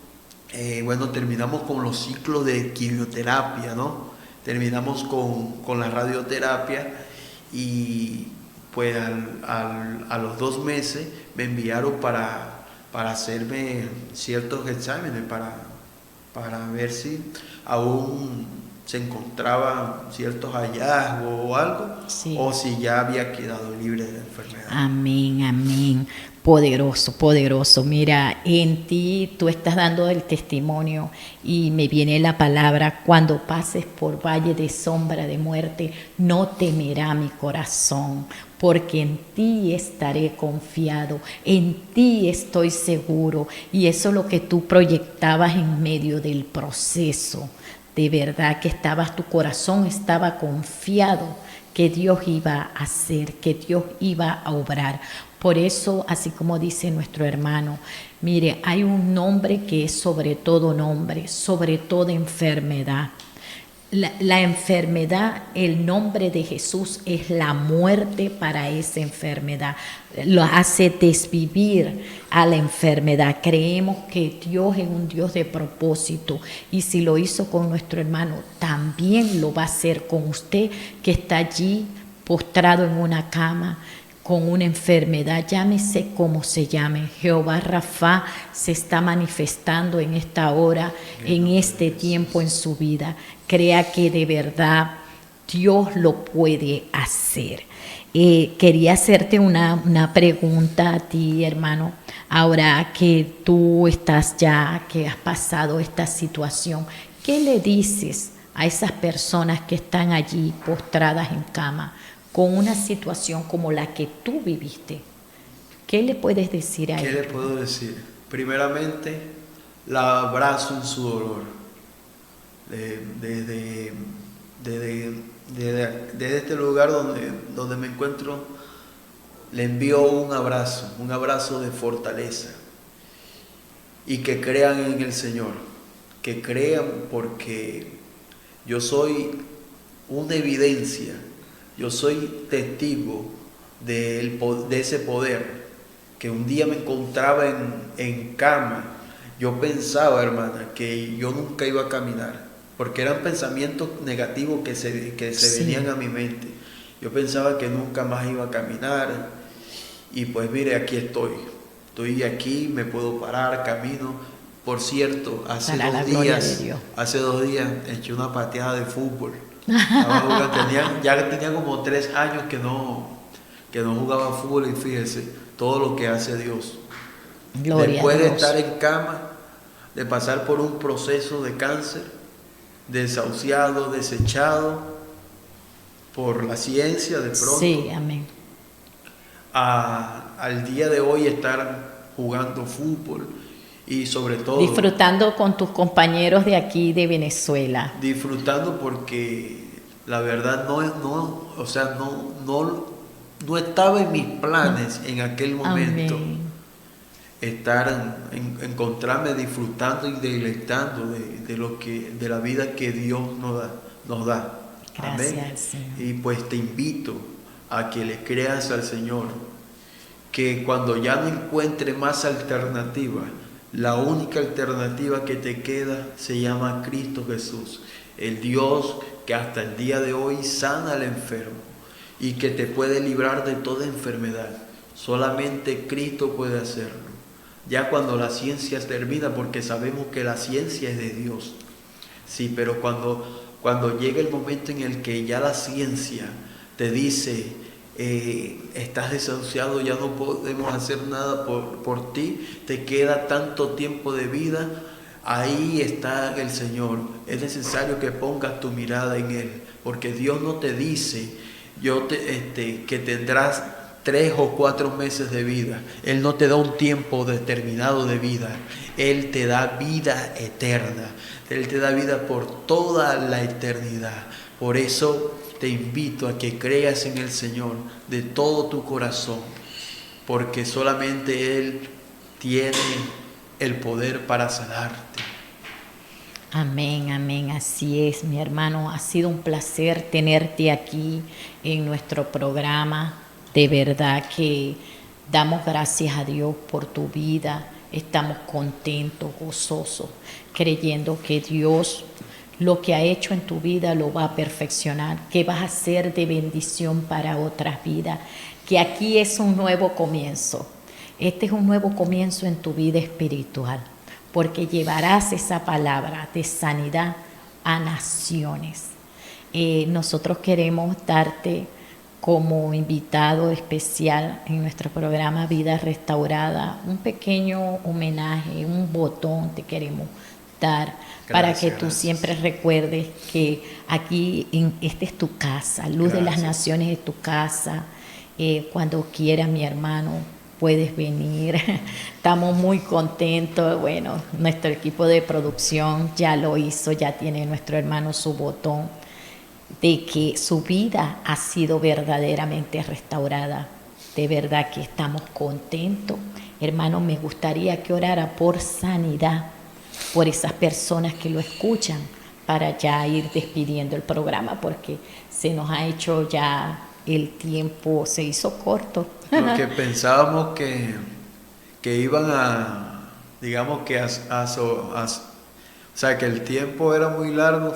Terminamos con los ciclos de quimioterapia, ¿no? Terminamos con la radioterapia y pues a los 2 meses me enviaron para hacerme ciertos exámenes, para ver si aún se encontraban ciertos hallazgos o algo,
Sí.
o si ya había quedado libre de la enfermedad.
Amén, amén. Poderoso, poderoso. Mira, en ti tú estás dando el testimonio y me viene la palabra: cuando pases por valle de sombra de muerte, no temerá mi corazón, porque en ti estaré confiado, en ti estoy seguro. Y eso es lo que tú proyectabas en medio del proceso. De verdad que tu corazón estaba confiado que Dios iba a hacer, que Dios iba a obrar. Por eso, así como dice nuestro hermano, mire, hay un nombre que es sobre todo nombre, sobre toda enfermedad. La enfermedad, el nombre de Jesús es la muerte para esa enfermedad. Lo hace desvivir a la enfermedad. Creemos que Dios es un Dios de propósito, y si lo hizo con nuestro hermano, también lo va a hacer con usted que está allí postrado en una cama con una enfermedad, llámese como se llame. Jehová Rafa se está manifestando en esta hora, en este tiempo en su vida. Crea que de verdad Dios lo puede hacer. Quería hacerte una pregunta a ti, hermano. Ahora que tú estás ya, que has pasado esta situación, ¿qué le dices a esas personas que están allí postradas en cama con una situación como la que tú viviste? ¿Qué le puedes decir a ellos?
¿Qué le puedo decir? Primeramente, la abrazo en su dolor. Desde este lugar donde me encuentro, le envío un abrazo de fortaleza. Y que crean en el Señor, que crean, porque yo soy una evidencia. Yo soy testigo de ese poder, que un día me encontraba en cama. Yo pensaba, hermana, que yo nunca iba a caminar, porque eran pensamientos negativos que se venían a mi mente. Yo pensaba que nunca más iba a caminar, y pues mire, aquí estoy aquí, me puedo parar, camino. Por cierto, hace 2 días eché una pateada de fútbol. Ya tenía como 3 años que no jugaba fútbol, y fíjese todo lo que hace Dios. Después de estar en cama, de pasar por un proceso de cáncer, desahuciado, desechado por la ciencia de pronto.
Sí, amén.
Al día de hoy estar jugando fútbol y sobre todo
disfrutando con tus compañeros de aquí de Venezuela.
Disfrutando, porque la verdad no estaba en mis planes en aquel momento. Amén. Encontrarme disfrutando y deleitando de la vida que Dios nos da.
Gracias,
amén. Y pues te invito a que le creas al Señor, que cuando ya no encuentre más alternativa, la única alternativa que te queda se llama Cristo Jesús, el Dios que hasta el día de hoy sana al enfermo y que te puede librar de toda enfermedad. Solamente Cristo puede hacerlo. Ya cuando la ciencia termina, porque sabemos que la ciencia es de Dios, sí, pero cuando llega el momento en el que ya la ciencia te dice: estás desahuciado, ya no podemos hacer nada por ti, te queda tanto tiempo de vida, ahí está el Señor. Es necesario que pongas tu mirada en Él, porque Dios no te dice que tendrás 3 o 4 meses de vida. Él no te da un tiempo determinado de vida. Él te da vida eterna. Él te da vida por toda la eternidad. Por eso te invito a que creas en el Señor de todo tu corazón, porque solamente Él tiene el poder para sanarte.
Amén, amén, así es, mi hermano. Ha sido un placer tenerte aquí en nuestro programa. De verdad que damos gracias a Dios por tu vida. Estamos contentos, gozosos, creyendo que Dios lo que ha hecho en tu vida lo va a perfeccionar, que vas a ser de bendición para otras vidas, que aquí es un nuevo comienzo. Este es un nuevo comienzo en tu vida espiritual, porque llevarás esa palabra de sanidad a naciones. Nosotros queremos darte como invitado especial en nuestro programa Vida Restaurada un pequeño homenaje, un botón te queremos dar. Para que tú siempre recuerdes que aquí esta es tu casa, Luz de las Naciones es tu casa. Cuando quieras, mi hermano, puedes venir. Estamos muy contentos. Bueno, nuestro equipo de producción ya lo hizo, ya tiene nuestro hermano su botón de que su vida ha sido verdaderamente restaurada. De verdad que estamos contentos. Hermano, me gustaría que orara por sanidad, por esas personas que lo escuchan, para ya ir despidiendo el programa, porque se nos ha hecho ya el tiempo, se hizo corto.
Porque pensábamos que iban a, digamos que o sea, que el tiempo era muy largo.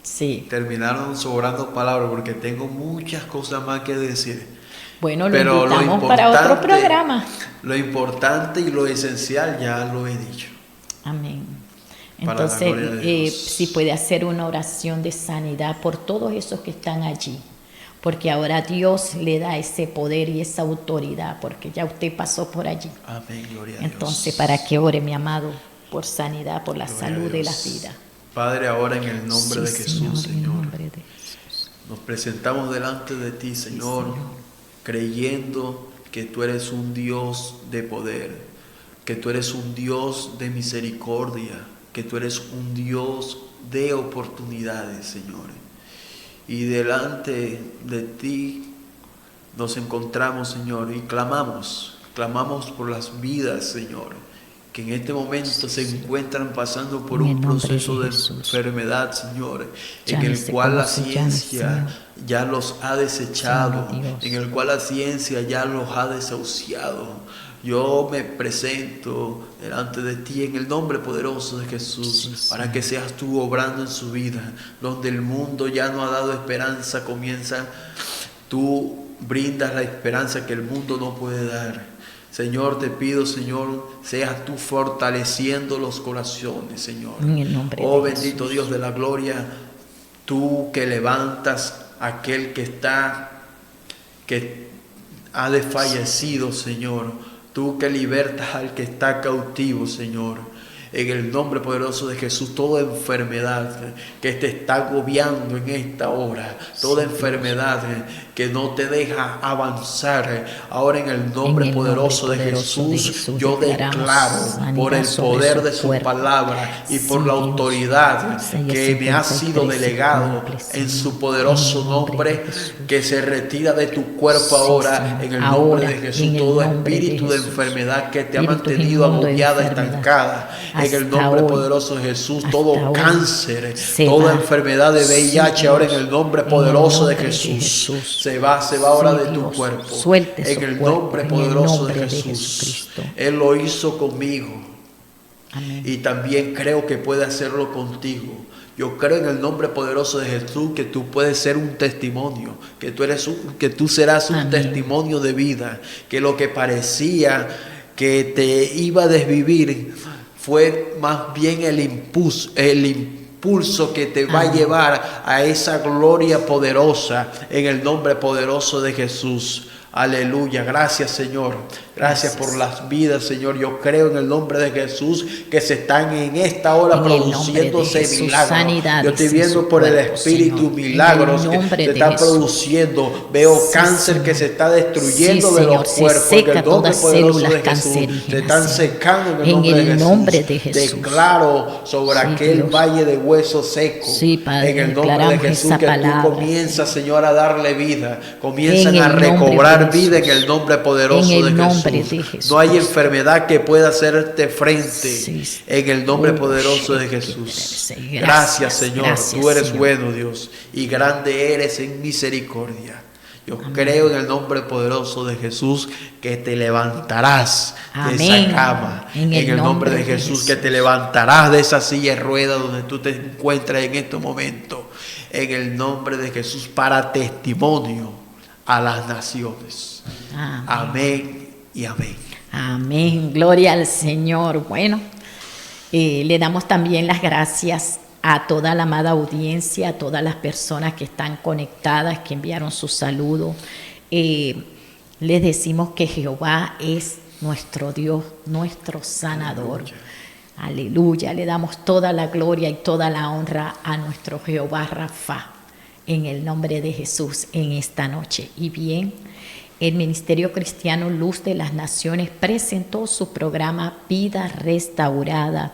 Sí.
Terminaron sobrando palabras, porque tengo muchas cosas más que decir.
Bueno, lo invitamos para otro programa.
Lo importante y lo esencial ya lo he dicho.
Amén. Entonces, si puede hacer una oración de sanidad por todos esos que están allí, porque ahora Dios le da ese poder y esa autoridad, porque ya usted pasó por allí.
Amén, gloria a Dios.
Entonces, para que ore, mi amado, por sanidad, por la salud de la vida.
Padre, ahora en el nombre de Jesús, Señor,
nombre de Jesús,
nos presentamos delante de ti, Señor, creyendo que tú eres un Dios de poder, que tú eres un Dios de misericordia, que tú eres un Dios de oportunidades, Señor. Y delante de ti nos encontramos, Señor, y clamamos por las vidas, Señor, que en este momento se encuentran pasando por un proceso de enfermedad, Señor, en el cual la ciencia ya los ha desechado, en el cual la ciencia ya los ha desahuciado. Yo me presento delante de ti en el nombre poderoso de Jesús, para que seas tú obrando en su vida, donde el mundo ya no ha dado esperanza, tú brindas la esperanza que el mundo no puede dar. Señor, te pido, Señor, seas tú fortaleciendo los corazones, Señor.
En el nombre
oh
de
bendito
Jesús.
Dios de la gloria, tú que levantas a aquel que ha desfallecido, Señor. Tú que libertas al que está cautivo, Señor. En el nombre poderoso de Jesús, toda enfermedad que te está agobiando en esta hora, toda enfermedad que no te deja avanzar, ahora en el nombre poderoso de Jesús, yo declaro por el poder de su palabra y por la autoridad que me ha sido delegado en su poderoso nombre, que se retira de tu cuerpo ahora, en el nombre de Jesús, todo espíritu de enfermedad que te ha mantenido agobiada, estancada. En el nombre poderoso de Jesús, todo cáncer, toda enfermedad de VIH, ahora en el nombre poderoso de Jesús, se va ahora de tu cuerpo. En el nombre poderoso de Jesús. Él lo hizo conmigo. Y también creo que puede hacerlo contigo. Yo creo en el nombre poderoso de Jesús que tú puedes ser un testimonio, que tú serás un testimonio de vida, que lo que parecía que te iba a desvivir fue más bien el impulso que te va a llevar a esa gloria poderosa en el nombre poderoso de Jesús. Aleluya, gracias Señor, gracias por las vidas, Señor. Yo creo en el nombre de Jesús que se están en esta hora produciéndose milagros. Yo estoy viendo por el Espíritu milagros que se están produciendo. Veo cáncer que se está destruyendo de los cuerpos. En el nombre poderoso de Jesús se están secando en el nombre de Jesús. Declaro sobre aquel valle de huesos secos, en el nombre de Jesús, que tú comienzas, Señor, a darle vida, comienzan a recobrar vida en el nombre poderoso de Jesús. No hay enfermedad que pueda hacerte frente en el nombre poderoso de Jesús. Gracias, Señor. Tú eres bueno, Dios, y grande eres en misericordia. Yo creo en el nombre poderoso de Jesús que te levantarás de esa cama. En el nombre de Jesús, que te levantarás de esa silla de ruedas donde tú te encuentras en este momento. En el nombre de Jesús, para testimonio a las naciones. Amén y amén.
Amén, gloria al Señor. Bueno, Le damos también las gracias a toda la amada audiencia, a todas las personas que están conectadas, que enviaron su saludo. Les decimos que Jehová es nuestro Dios, nuestro sanador. Aleluya. Le damos toda la gloria y toda la honra a nuestro Jehová Rafa, en el nombre de Jesús, en esta noche. Y bien, el Ministerio Cristiano Luz de las Naciones presentó su programa Vida Restaurada,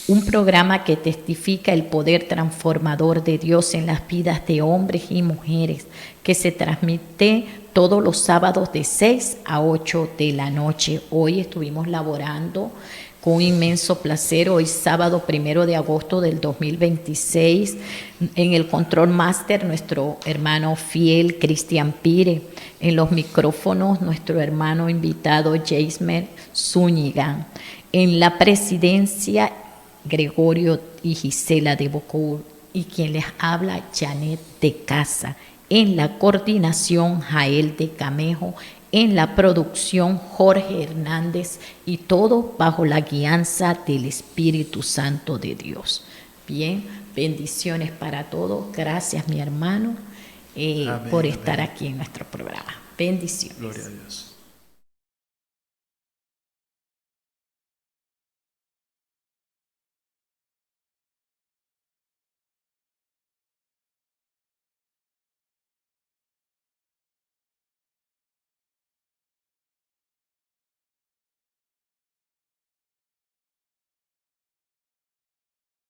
un programa que testifica el poder transformador de Dios en las vidas de hombres y mujeres, que se transmite todos los sábados de 6 a 8 de la noche. Hoy estuvimos laborando con un inmenso placer, hoy sábado 1 de agosto del 2026, en el Control Master nuestro hermano fiel Cristian Pire, en los micrófonos nuestro hermano invitado Jaismer Zúñiga, en la presidencia Gregorio y Gisela de Bocour, y quien les habla Janet de Casa, en la coordinación Jael de Camejo, en la producción Jorge Hernández, y todo bajo la guianza del Espíritu Santo de Dios. Bien, bendiciones para todos. Gracias, mi hermano, por estar aquí en nuestro programa. Bendiciones.
Gloria a Dios.